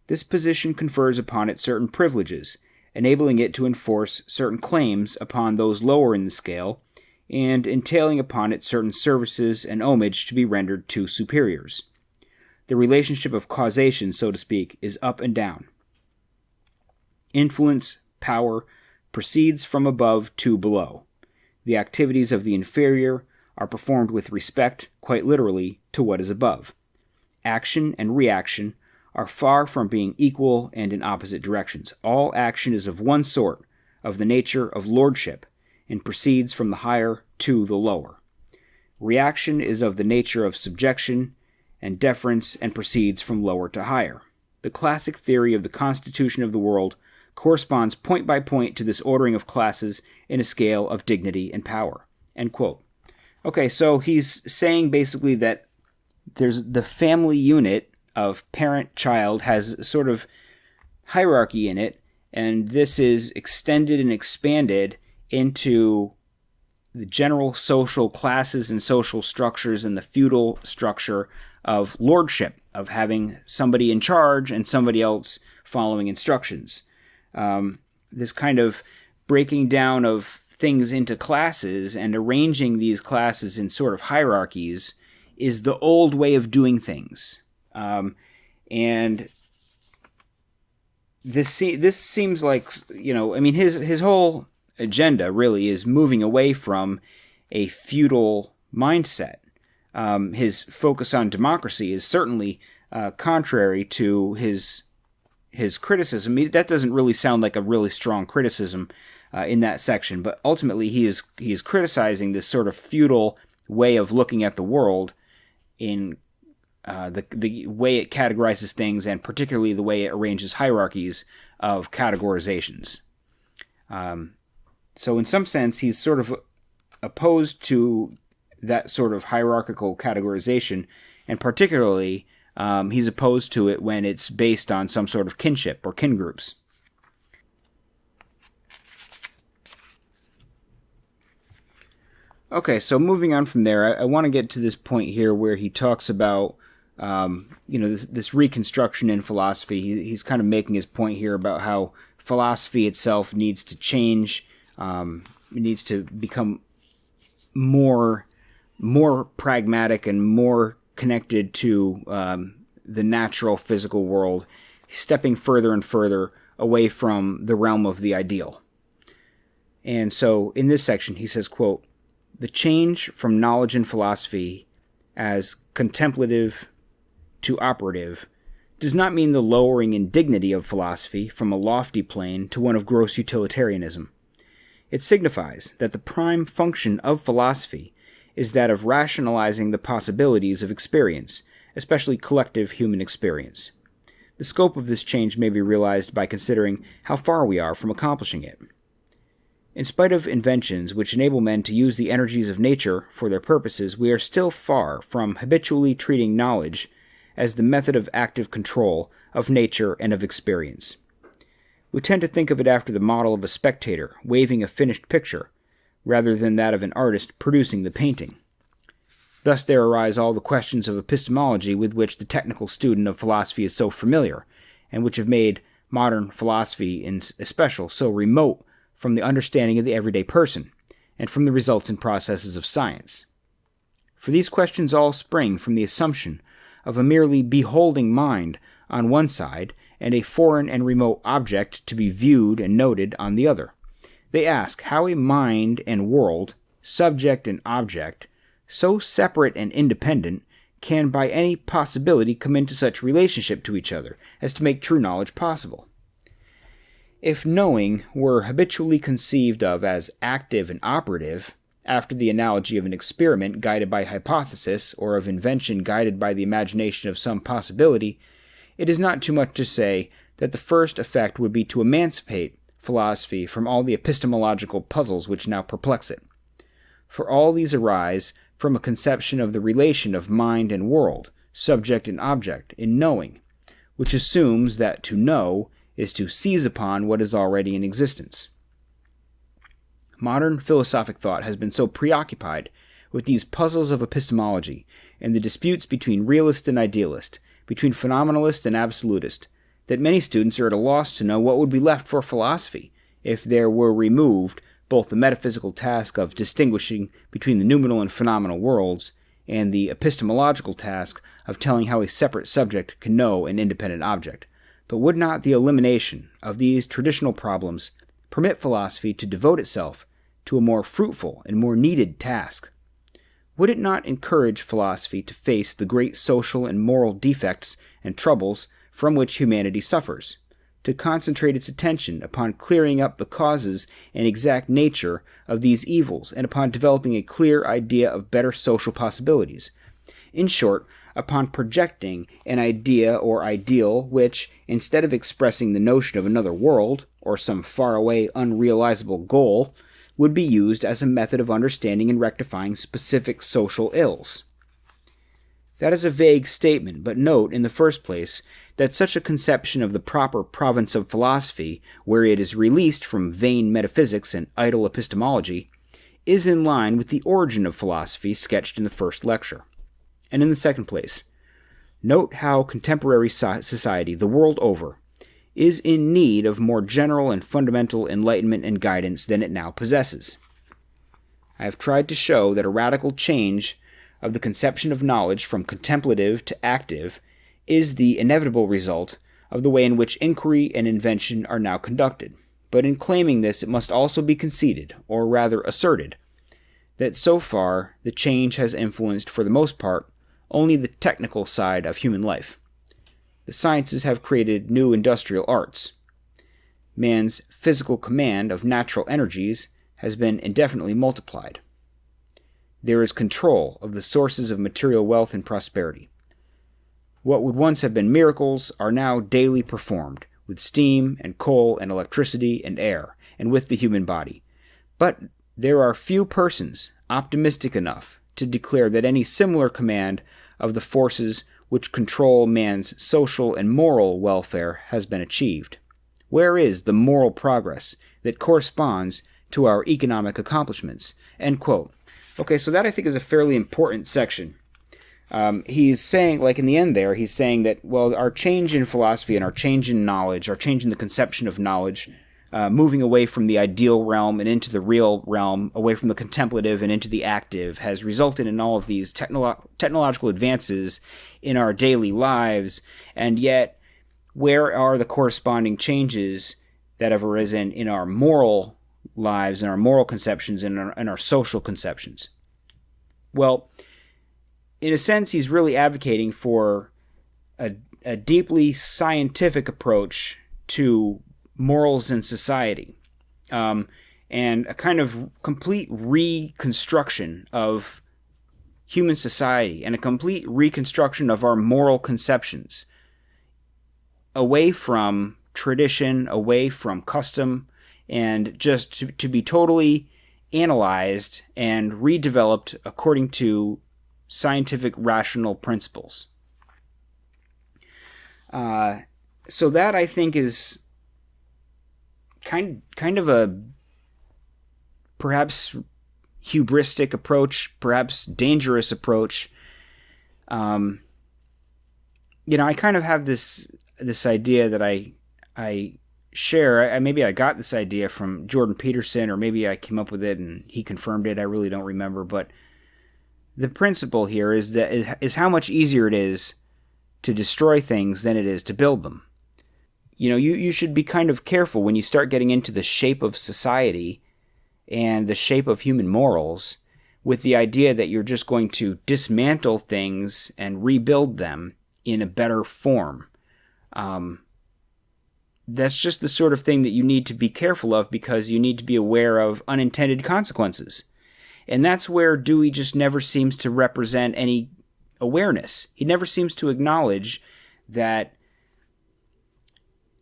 This position confers upon it certain privileges, enabling it to enforce certain claims upon those lower in the scale, and entailing upon it certain services and homage to be rendered to superiors. The relationship of causation, so to speak, is up and down. Influence, power, proceeds from above to below. The activities of the inferior are performed with respect, quite literally, to what is above. Action and reaction are far from being equal and in opposite directions. All action is of one sort, of the nature of lordship, and proceeds from the higher to the lower. Reaction is of the nature of subjection and deference and proceeds from lower to higher. The classic theory of the constitution of the world corresponds point by point to this ordering of classes in a scale of dignity and power. End quote. Okay, so he's saying basically that there's the family unit of parent-child has sort of hierarchy in it, and this is extended and expanded into the general social classes and social structures and the feudal structure of lordship, of having somebody in charge and somebody else following instructions. This kind of breaking down of things into classes and arranging these classes in sort of hierarchies is the old way of doing things. And this seems like, his whole agenda really is moving away from a feudal mindset. His focus on democracy is certainly contrary to his criticism. That doesn't really sound like a really strong criticism in that section, but ultimately he is criticizing this sort of feudal way of looking at the world in the way it categorizes things, and particularly the way it arranges hierarchies of categorizations. So in some sense, he's sort of opposed to that sort of hierarchical categorization, and particularly he's opposed to it when it's based on some sort of kinship or kin groups. Okay, so moving on from there, I want to get to this point here where he talks about this reconstruction in philosophy. He's kind of making his point here about how philosophy itself needs to change. It needs to become more pragmatic and more connected to the natural physical world, stepping further and further away from the realm of the ideal. And so in this section he says, quote, "The change from knowledge in philosophy as contemplative to operative does not mean the lowering in dignity of philosophy from a lofty plane to one of gross utilitarianism. It signifies that the prime function of philosophy is that of rationalizing the possibilities of experience, especially collective human experience. The scope of this change may be realized by considering how far we are from accomplishing it. In spite of inventions which enable men to use the energies of nature for their purposes, we are still far from habitually treating knowledge as the method of active control of nature and of experience. We tend to think of it after the model of a spectator waving a finished picture, rather than that of an artist producing the painting. Thus there arise all the questions of epistemology with which the technical student of philosophy is so familiar, and which have made modern philosophy in especial so remote from the understanding of the everyday person, and from the results and processes of science. For these questions all spring from the assumption of a merely beholding mind on one side, and a foreign and remote object to be viewed and noted on the other. They ask how a mind and world, subject and object, so separate and independent, can by any possibility come into such relationship to each other as to make true knowledge possible. If knowing were habitually conceived of as active and operative, after the analogy of an experiment guided by hypothesis, or of invention guided by the imagination of some possibility, it is not too much to say that the first effect would be to emancipate philosophy from all the epistemological puzzles which now perplex it. For all these arise from a conception of the relation of mind and world, subject and object, in knowing, which assumes that to know is to seize upon what is already in existence. Modern philosophic thought has been so preoccupied with these puzzles of epistemology and the disputes between realist and idealist, between phenomenalist and absolutist, that many students are at a loss to know what would be left for philosophy if there were removed both the metaphysical task of distinguishing between the noumenal and phenomenal worlds and the epistemological task of telling how a separate subject can know an independent object. But would not the elimination of these traditional problems permit philosophy to devote itself to a more fruitful and more needed task? Would it not encourage philosophy to face the great social and moral defects and troubles from which humanity suffers, to concentrate its attention upon clearing up the causes and exact nature of these evils, and upon developing a clear idea of better social possibilities? In short, upon projecting an idea or ideal which, instead of expressing the notion of another world, or some faraway, unrealizable goal, would be used as a method of understanding and rectifying specific social ills. That is a vague statement, but note, in the first place, that such a conception of the proper province of philosophy, where it is released from vain metaphysics and idle epistemology, is in line with the origin of philosophy sketched in the first lecture. And in the second place, note how contemporary society, the world over, is in need of more general and fundamental enlightenment and guidance than it now possesses. I have tried to show that a radical change of the conception of knowledge from contemplative to active is the inevitable result of the way in which inquiry and invention are now conducted. But in claiming this, it must also be conceded, or rather asserted, that so far the change has influenced, for the most part, only the technical side of human life. The sciences have created new industrial arts. Man's physical command of natural energies has been indefinitely multiplied. There is control of the sources of material wealth and prosperity. What would once have been miracles are now daily performed, with steam and coal and electricity and air, and with the human body. But there are few persons optimistic enough to declare that any similar command of the forces which control man's social and moral welfare has been achieved. Where is the moral progress that corresponds to our economic accomplishments?" End quote. Okay, so that I think is a fairly important section. He's saying, like in the end there, he's saying that, well, our change in philosophy and our change in knowledge, our change in the conception of knowledge, moving away from the ideal realm and into the real realm, away from the contemplative and into the active, has resulted in all of these technological advances in our daily lives, and yet where are the corresponding changes that have arisen in our moral lives and our moral conceptions and our social conceptions? Well, in a sense, he's really advocating for a deeply scientific approach to morals and society, and a kind of complete reconstruction of human society and a complete reconstruction of our moral conceptions, away from tradition, away from custom, and just to be totally analyzed and redeveloped according to scientific rational principles. So that, I think, is kind of a perhaps hubristic approach, perhaps dangerous approach. I kind of have this idea that I share. Maybe I got this idea from Jordan Peterson, or maybe I came up with it and he confirmed it. I really don't remember, but the principle here is how much easier it is to destroy things than it is to build them. You should be kind of careful when you start getting into the shape of society and the shape of human morals with the idea that you're just going to dismantle things and rebuild them in a better form. That's just the sort of thing that you need to be careful of, because you need to be aware of unintended consequences. And that's where Dewey just never seems to represent any awareness. He never seems to acknowledge that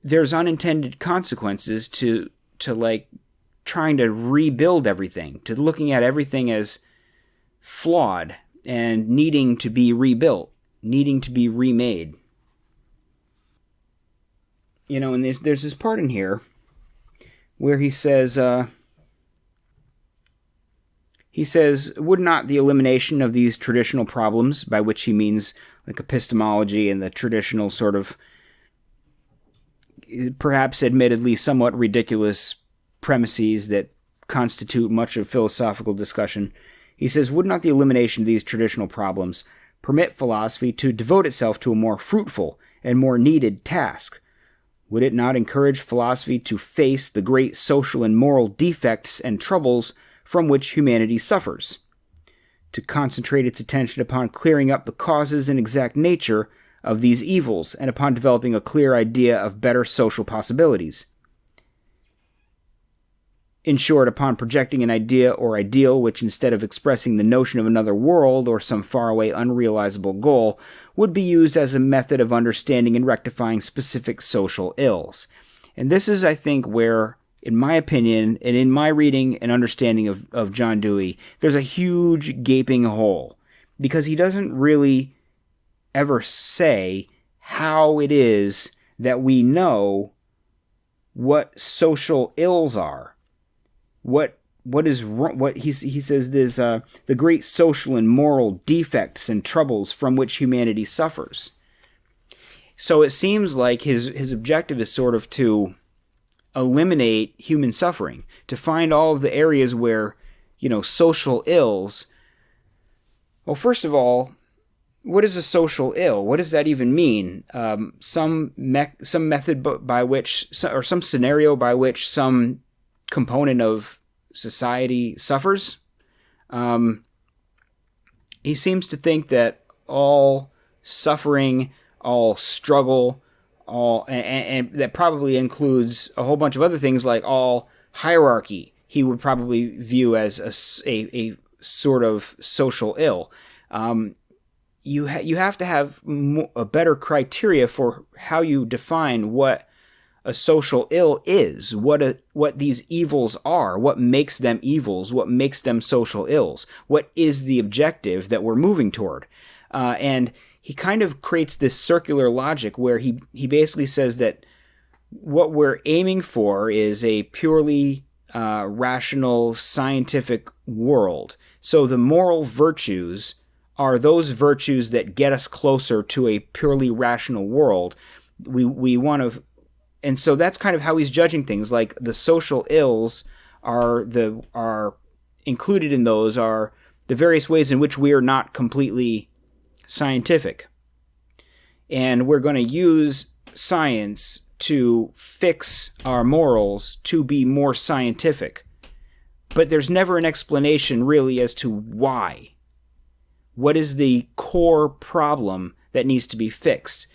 there's unintended consequences to like trying to rebuild everything, to looking at everything as flawed and needing to be rebuilt, needing to be remade. And there's this part in here where he says, would not the elimination of these traditional problems, by which he means like epistemology and the traditional sort of, perhaps admittedly somewhat ridiculous premises that constitute much of philosophical discussion, he says, would not the elimination of these traditional problems permit philosophy to devote itself to a more fruitful and more needed task? Would it not encourage philosophy to face the great social and moral defects and troubles from which humanity suffers, to concentrate its attention upon clearing up the causes and exact nature of these evils, and upon developing a clear idea of better social possibilities? In short, upon projecting an idea or ideal which, instead of expressing the notion of another world or some faraway unrealizable goal, would be used as a method of understanding and rectifying specific social ills. And this is, I think, where, in my opinion, and in my reading and understanding of John Dewey, there's a huge gaping hole, because he doesn't really ever say how it is that we know what social ills are. What is wrong? What he says, there's the great social and moral defects and troubles from which humanity suffers. So it seems like his objective is sort of to eliminate human suffering, to find all of the areas where, social ills. Well, first of all, what is a social ill? What does that even mean? Some method by which, or some scenario by which some component of society suffers. He seems to think that all suffering, all struggle, and that probably includes a whole bunch of other things, like all hierarchy, he would probably view as a sort of social ill. You have to have a better criteria for how you define what a social ill is, what these evils are, what makes them evils, what makes them social ills, what is the objective that we're moving toward. And he kind of creates this circular logic where he basically says that what we're aiming for is a purely rational, scientific world. So the moral virtues are those virtues that get us closer to a purely rational world. We want to. And so that's kind of how he's judging things. Like the social ills are included in those are the various ways in which we are not completely scientific. And we're going to use science to fix our morals to be more scientific. But there's never an explanation really as to why. What is the core problem that needs to be fixed?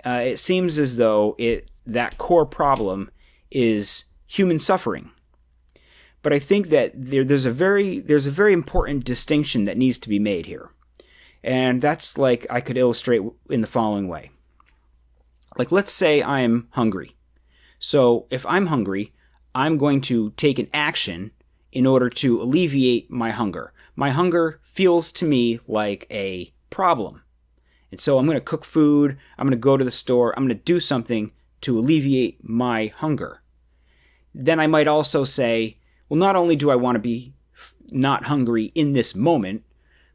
It seems as though that core problem is human suffering. But I think that there's a very important distinction that needs to be made here. And that's like I could illustrate in the following way. Like, let's say I'm hungry. So if I'm hungry, I'm going to take an action in order to alleviate my hunger. My hunger feels to me like a problem. And so I'm going to cook food, I'm going to go to the store, I'm going to do something to alleviate my hunger. Then I might also say, well, not only do I want to be not hungry in this moment,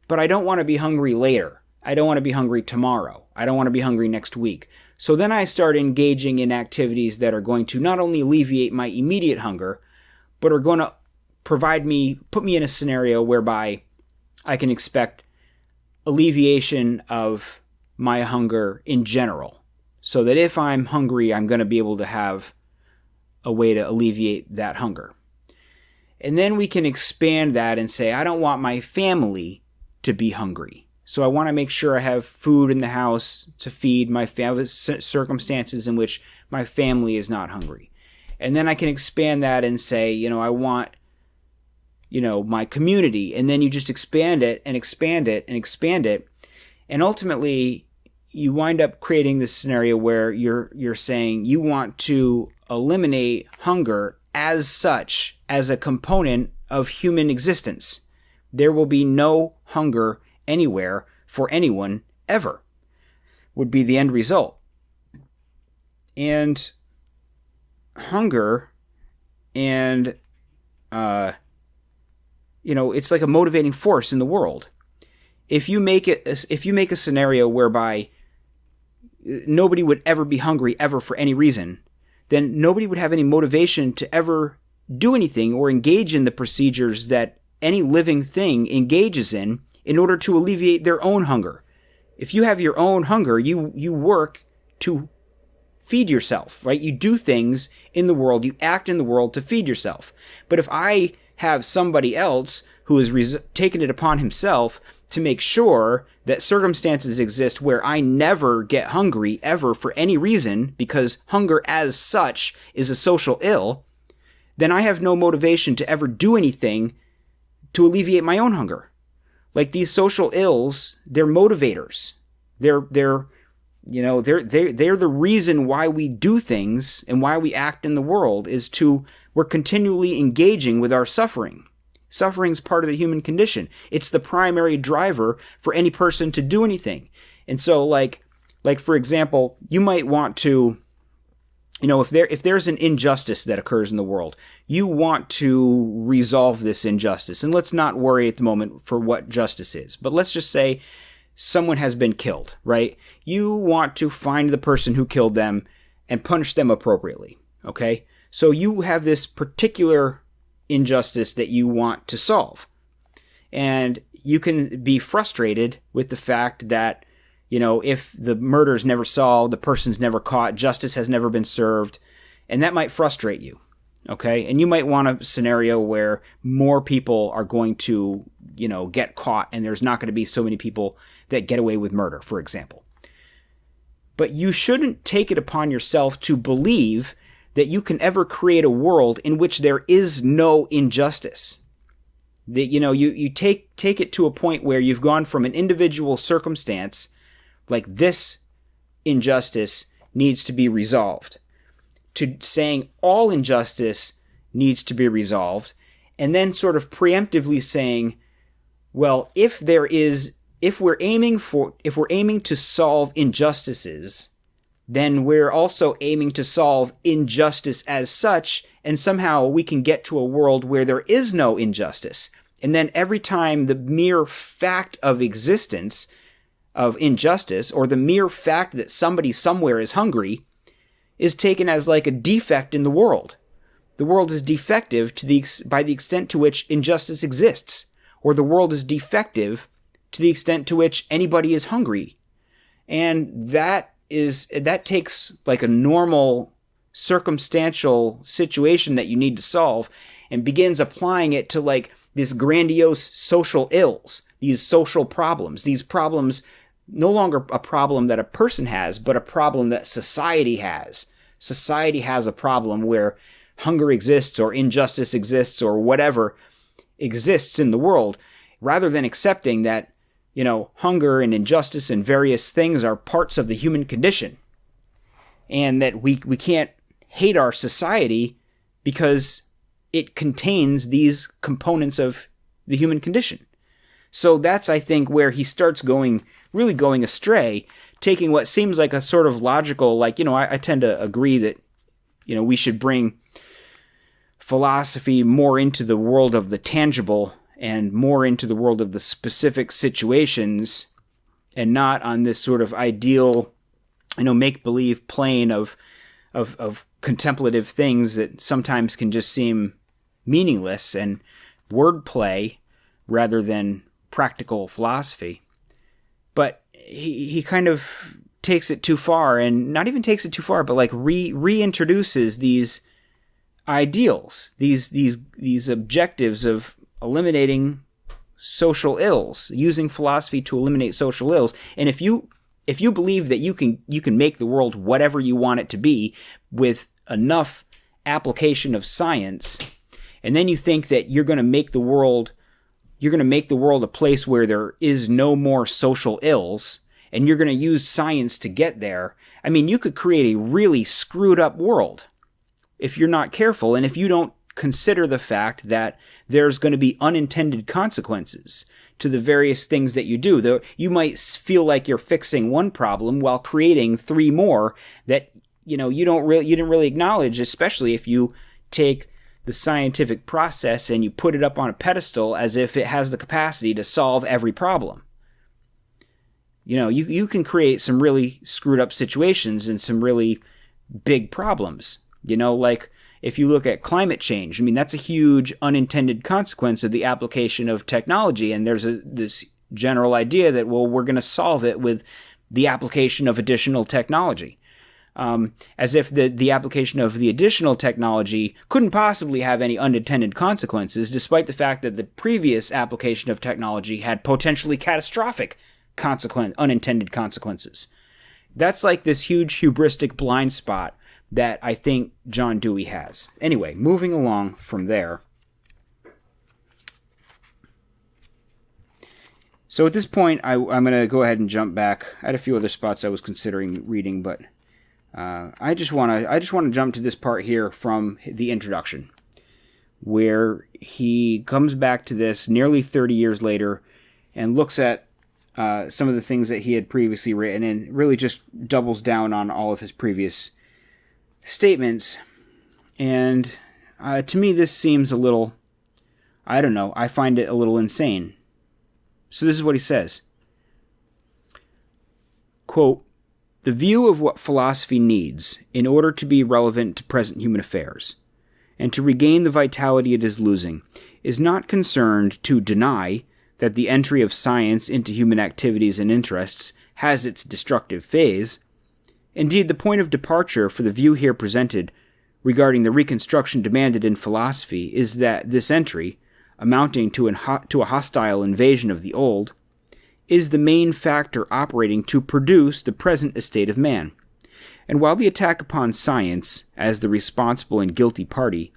but I don't want to be hungry later. I don't want to be hungry tomorrow. I don't want to be hungry next week. So then I start engaging in activities that are going to not only alleviate my immediate hunger, but are going to put me in a scenario whereby I can expect alleviation of my hunger in general. So that if I'm hungry, I'm going to be able to have a way to alleviate that hunger. And then we can expand that and say, I don't want my family to be hungry. So I want to make sure I have food in the house to feed my family, circumstances in which my family is not hungry. And then I can expand that and say, I want, my community. And then you just expand it and expand it and expand it. And ultimately, you wind up creating this scenario where you're saying you want to eliminate hunger as such, as a component of human existence. There will be no hunger anywhere for anyone ever, would be the end result. And hunger and, it's like a motivating force in the world. If you make a scenario whereby nobody would ever be hungry ever for any reason, then nobody would have any motivation to ever do anything or engage in the procedures that any living thing engages in order to alleviate their own hunger. If you have your own hunger, you work to feed yourself, right? You do things in the world, you act in the world to feed yourself. But if I have somebody else who has taken it upon himself to make sure that circumstances exist where I never get hungry ever for any reason, because hunger as such is a social ill, then I have no motivation to ever do anything to alleviate my own hunger. Like, these social ills, they're motivators. They're the reason why we do things and why we act in the world we're continually engaging with our suffering. Suffering's part of the human condition. It's the primary driver for any person to do anything. And so, like for example, you might want to, if there's an injustice that occurs in the world, you want to resolve this injustice. And let's not worry at the moment for what justice is. But let's just say someone has been killed, right? You want to find the person who killed them and punish them appropriately, okay? So you have this particular injustice that you want to solve. And you can be frustrated with the fact that, if the murder's never solved, the person's never caught, justice has never been served, and that might frustrate you, okay? And you might want a scenario where more people are going to, get caught, and there's not going to be so many people that get away with murder, for example. But you shouldn't take it upon yourself to believe that you can ever create a world in which there is no injustice. That, you take it to a point where you've gone from an individual circumstance, like this injustice needs to be resolved, to saying all injustice needs to be resolved, and then sort of preemptively saying, well, if we're aiming to solve injustices, then we're also aiming to solve injustice as such, and somehow we can get to a world where there is no injustice. And then every time the mere fact of existence of injustice, or the mere fact that somebody somewhere is hungry, is taken as like a defect in the world. The world is defective by the extent to which injustice exists, or the world is defective to the extent to which anybody is hungry. And that takes like a normal circumstantial situation that you need to solve and begins applying it to like this grandiose social ills, these social problems, these problems no longer a problem that a person has, but a problem that society has. Society has a problem where hunger exists or injustice exists or whatever exists in the world, rather than accepting that hunger and injustice and various things are parts of the human condition, and that we can't hate our society because it contains these components of the human condition. So that's, I think, where he starts really going astray, taking what seems like a sort of logical, I tend to agree that, we should bring philosophy more into the world of the tangible and more into the world of the specific situations, and not on this sort of ideal, make-believe plane of contemplative things that sometimes can just seem meaningless and wordplay rather than practical philosophy. But he kind of takes it too far, and not even takes it too far, but like reintroduces these ideals, these objectives of eliminating social ills, using philosophy to eliminate social ills. And if you believe that you can make the world whatever you want it to be with enough application of science, and then you think that you're going to make the world a place where there is no more social ills, and you're going to use science to get there, I mean, you could create a really screwed up world if you're not careful, and if you don't consider the fact that there's going to be unintended consequences to the various things that you do. Though you might feel like you're fixing one problem while creating three more that you didn't really acknowledge, especially if you take the scientific process and you put it up on a pedestal as if it has the capacity to solve every problem. You can create some really screwed up situations and some really big problems. Like if you look at climate change, that's a huge unintended consequence of the application of technology. And there's this general idea that, well, we're going to solve it with the application of additional technology. As if the application of the additional technology couldn't possibly have any unintended consequences, despite the fact that the previous application of technology had potentially catastrophic unintended consequences. That's like this huge hubristic blind spot that I think John Dewey has. Anyway, moving along from there. So at this point, I'm going to go ahead and jump back. I had a few other spots I was considering reading, but I just want to jump to this part here from the introduction, where he comes back to this nearly 30 years later and looks at some of the things that he had previously written and really just doubles down on all of his previous statements. And to me, this seems a little, I don't know, I find it a little insane. So this is what he says. Quote, "The view of what philosophy needs in order to be relevant to present human affairs, and to regain the vitality it is losing, is not concerned to deny that the entry of science into human activities and interests has its destructive phase. Indeed, the point of departure for the view here presented regarding the reconstruction demanded in philosophy is that this entry, amounting to a hostile invasion of the old, is the main factor operating to produce the present estate of man. And while the attack upon science, as the responsible and guilty party,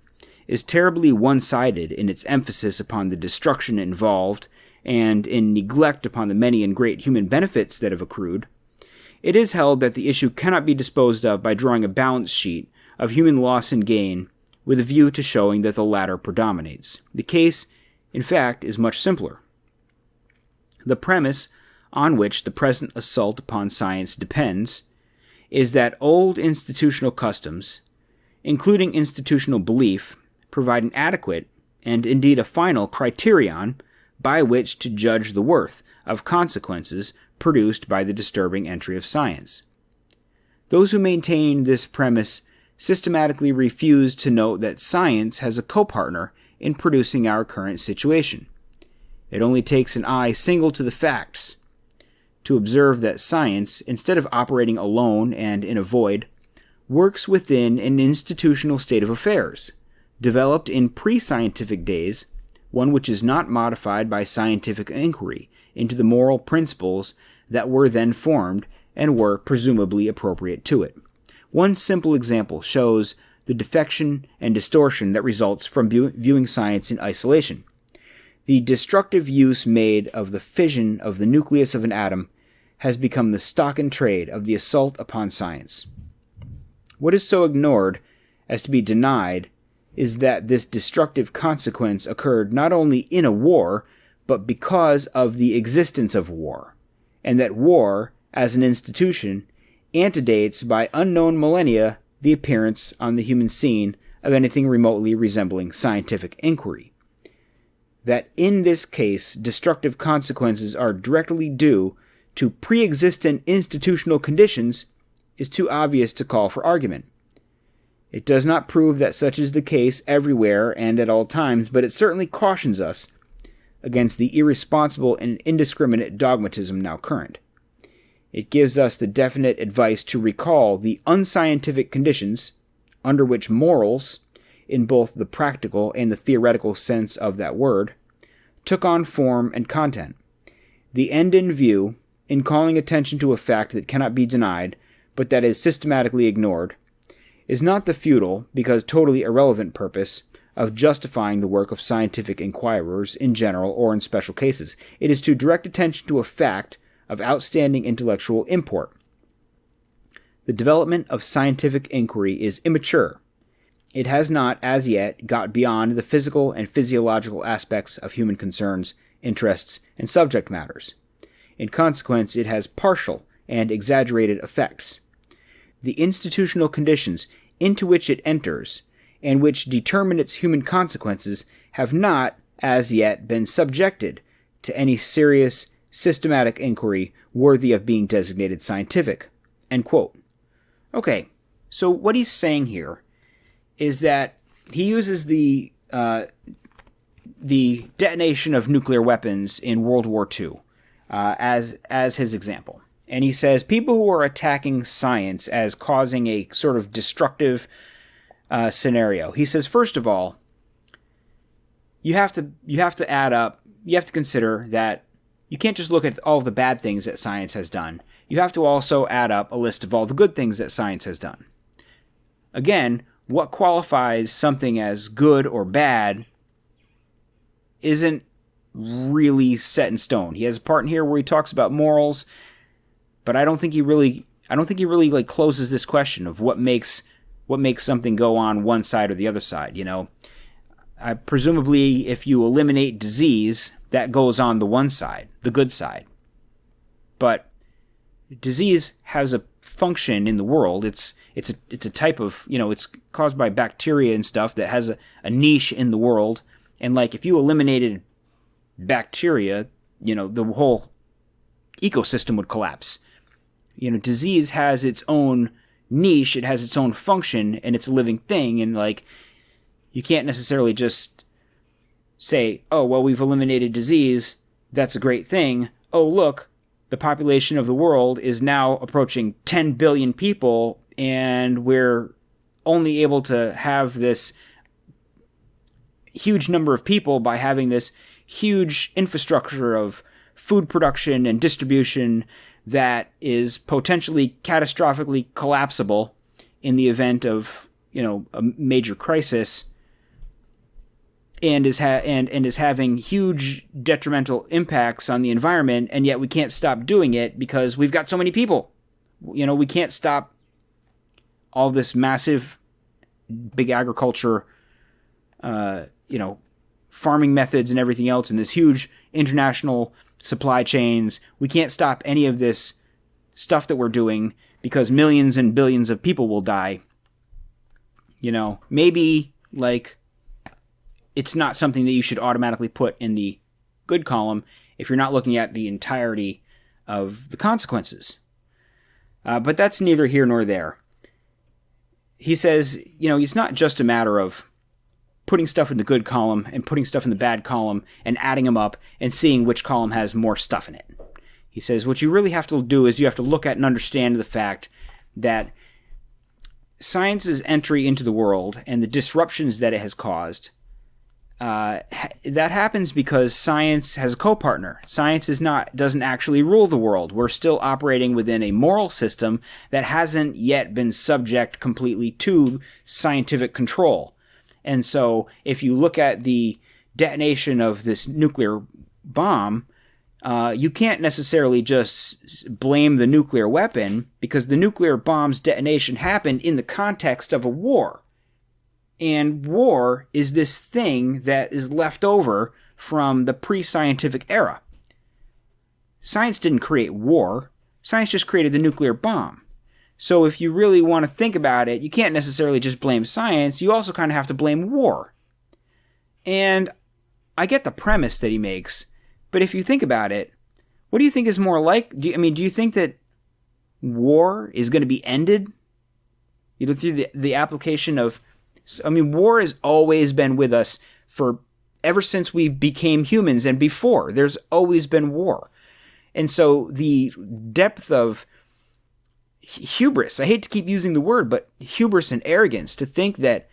is terribly one-sided in its emphasis upon the destruction involved and in neglect upon the many and great human benefits that have accrued, it is held that the issue cannot be disposed of by drawing a balance sheet of human loss and gain with a view to showing that the latter predominates. The case, in fact, is much simpler. The premise on which the present assault upon science depends is that old institutional customs, including institutional belief, provide an adequate, and indeed a final, criterion by which to judge the worth of consequences produced by the disturbing entry of science. Those who maintain this premise systematically refuse to note that science has a co-partner in producing our current situation. It only takes an eye single to the facts to observe that science, instead of operating alone and in a void, works within an institutional state of affairs, developed in pre-scientific days, one which is not modified by scientific inquiry into the moral principles that were then formed and were presumably appropriate to it. One simple example shows the defection and distortion that results from viewing science in isolation. The destructive use made of the fission of the nucleus of an atom has become the stock in trade of the assault upon science. What is so ignored as to be denied is that this destructive consequence occurred not only in a war, but because of the existence of war, and that war, as an institution, antedates by unknown millennia the appearance on the human scene of anything remotely resembling scientific inquiry. That in this case destructive consequences are directly due to pre-existent institutional conditions is too obvious to call for argument. It does not prove that such is the case everywhere and at all times, but it certainly cautions us against the irresponsible and indiscriminate dogmatism now current. It gives us the definite advice to recall the unscientific conditions under which morals, in both the practical and the theoretical sense of that word, took on form and content. The end in view, in calling attention to a fact that cannot be denied, but that is systematically ignored, is not the futile, because totally irrelevant purpose of justifying the work of scientific inquirers in general or in special cases. It is to direct attention to a fact of outstanding intellectual import. The development of scientific inquiry is immature. It has not, as yet, got beyond the physical and physiological aspects of human concerns, interests, and subject matters. In consequence, it has partial and exaggerated effects. the institutional conditions into which it enters, and which determine its human consequences, have not, as yet, been subjected to any serious, systematic inquiry worthy of being designated scientific." End quote. Okay, so what he's saying here is that he uses the detonation of nuclear weapons in World War II as his example. And he says people who are attacking science as causing a sort of destructive scenario. He says, first of all, you have to add up, you have to consider that you can't just look at all the bad things that science has done. You have to also add up a list of all the good things that science has done. Again, what qualifies something as good or bad isn't really set in stone. He has a part in here where he talks about morals, but I don't think he really like closes this question of what makes something go on one side or the other side, you know. Presumably, if you eliminate disease, that goes on the one side, the good side. But disease has a function in the world. It's a type of, you know, it's caused by bacteria and stuff that has a niche in the world. And like if you eliminated bacteria, you know, the whole ecosystem would collapse. You know, disease has its own niche, it has its own function, and it's a living thing, and like you can't necessarily just say, oh, well, we've eliminated disease, that's a great thing. Oh, look, the population of the world is now approaching 10 billion people, and we're only able to have this huge number of people by having this huge infrastructure of food production and distribution that is potentially catastrophically collapsible in the event of, you know, a major crisis, and is having huge detrimental impacts on the environment, and yet we can't stop doing it because we've got so many people. You know, we can't stop all this massive big agriculture, you know, farming methods and everything else, and this huge international supply chains. We can't stop any of this stuff that we're doing because millions and billions of people will die. You know, maybe like it's not something that you should automatically put in the good column if you're not looking at the entirety of the consequences. But that's neither here nor there. He says, you know, it's not just a matter of putting stuff in the good column and putting stuff in the bad column and adding them up and seeing which column has more stuff in it. He says what you really have to do is you have to look at and understand the fact that science's entry into the world and the disruptions that it has caused, that happens because science has a co-partner. Science doesn't actually rule the world. We're still operating within a moral system that hasn't yet been subject completely to scientific control. And so if you look at the detonation of this nuclear bomb, you can't necessarily just blame the nuclear weapon, because the nuclear bomb's detonation happened in the context of a war. And war is this thing that is left over from the pre-scientific era. Science didn't create war. Science just created the nuclear bomb. So if you really want to think about it, you can't necessarily just blame science. You also kind of have to blame war. And I get the premise that he makes, but if you think about it, what do you think is more like? Do you think that war is going to be ended? You know, through the application of, war has always been with us ever since we became humans and before. There's always been war. And so the depth of hubris, I hate to keep using the word, but hubris and arrogance to think that,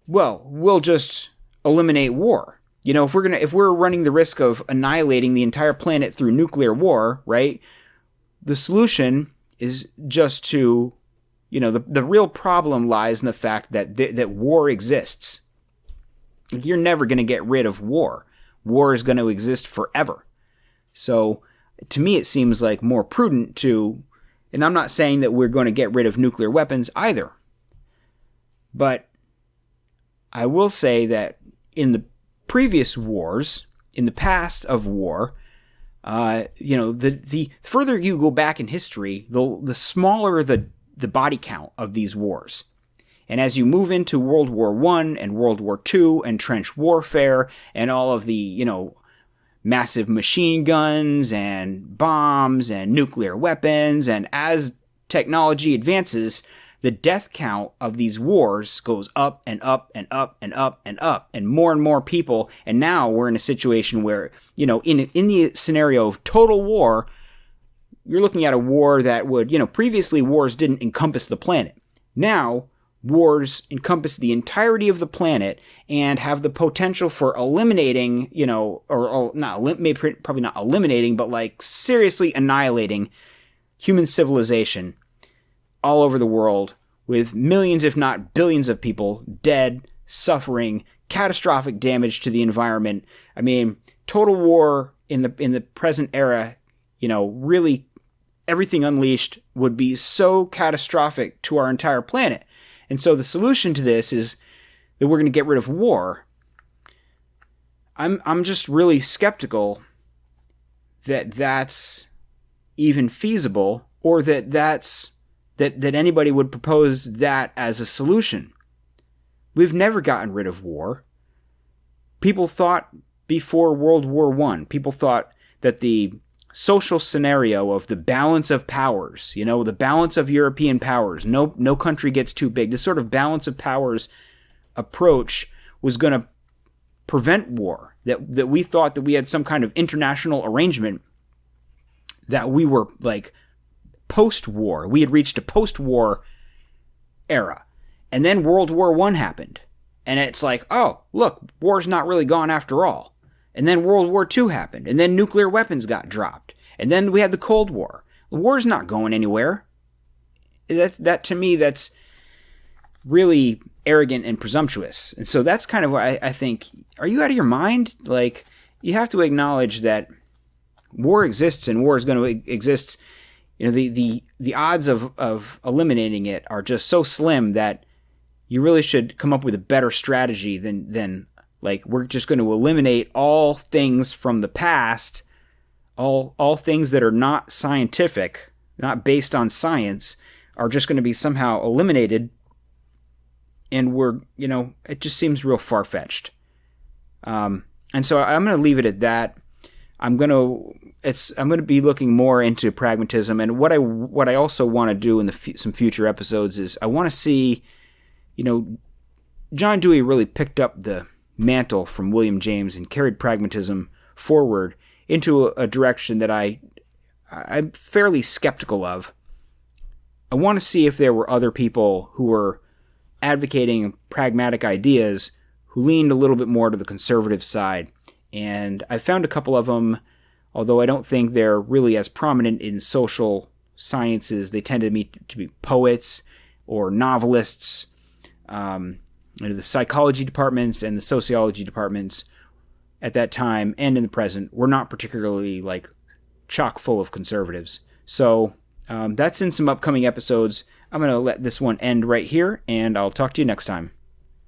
well, we'll just eliminate war. You know, if we're running the risk of annihilating the entire planet through nuclear war, right? The solution is just to, you know, the real problem lies in the fact that war exists. You're never going to get rid of war. War is going to exist forever. So to me, it seems like more prudent to, and I'm not saying that we're going to get rid of nuclear weapons either, but I will say that in the previous wars, in the past of war, you know, the further you go back in history, the smaller the the body count of these wars. And as you move into World War I and World War II and trench warfare and all of the, massive machine guns and bombs and nuclear weapons, and as technology advances, the death count of these wars goes up and up and up and up and up, and more people. And now we're in a situation where, in the scenario of total war, you're looking at a war that would, previously wars didn't encompass the planet. Now, wars encompass the entirety of the planet and have the potential for eliminating, probably not eliminating, but like seriously annihilating human civilization all over the world, with millions, if not billions of people dead, suffering, catastrophic damage to the environment. I mean, total war in the present era, really everything unleashed would be so catastrophic to our entire planet. And so the solution to this is that we're going to get rid of war. I'm just really skeptical that that's even feasible, or that anybody would propose that as a solution. We've never gotten rid of war. People thought before World War I, people thought that the social scenario of the balance of powers, the balance of European powers, no country gets too big, this sort of balance of powers approach was going to prevent war, that we thought that we had some kind of international arrangement, that we were like post-war, we had reached a post-war era. And then World War I happened, and it's like, oh, look, war's not really gone after all. And then World War II happened, and then nuclear weapons got dropped, and then we had the Cold War. The war's not going anywhere. That to me, that's really arrogant and presumptuous. And so that's kind of why I think, are you out of your mind? Like, you have to acknowledge that war exists, and war is going to exist. The odds of eliminating it are just so slim that you really should come up with a better strategy than like, we're just going to eliminate all things from the past, all things that are not scientific, not based on science, are just going to be somehow eliminated. And it just seems real far-fetched. And so I'm going to leave it at that. I'm going to be looking more into pragmatism, and what I also want to do in some future episodes is I want to see, John Dewey really picked up the mantle from William James and carried pragmatism forward into a direction that I'm fairly skeptical of. I want to see if there were other people who were advocating pragmatic ideas who leaned a little bit more to the conservative side. And I found a couple of them, although I don't think they're really as prominent in social sciences. They tend to be poets or novelists. The psychology departments and the sociology departments at that time and in the present were not particularly like chock full of conservatives. So that's in some upcoming episodes. I'm going to let this one end right here, and I'll talk to you next time.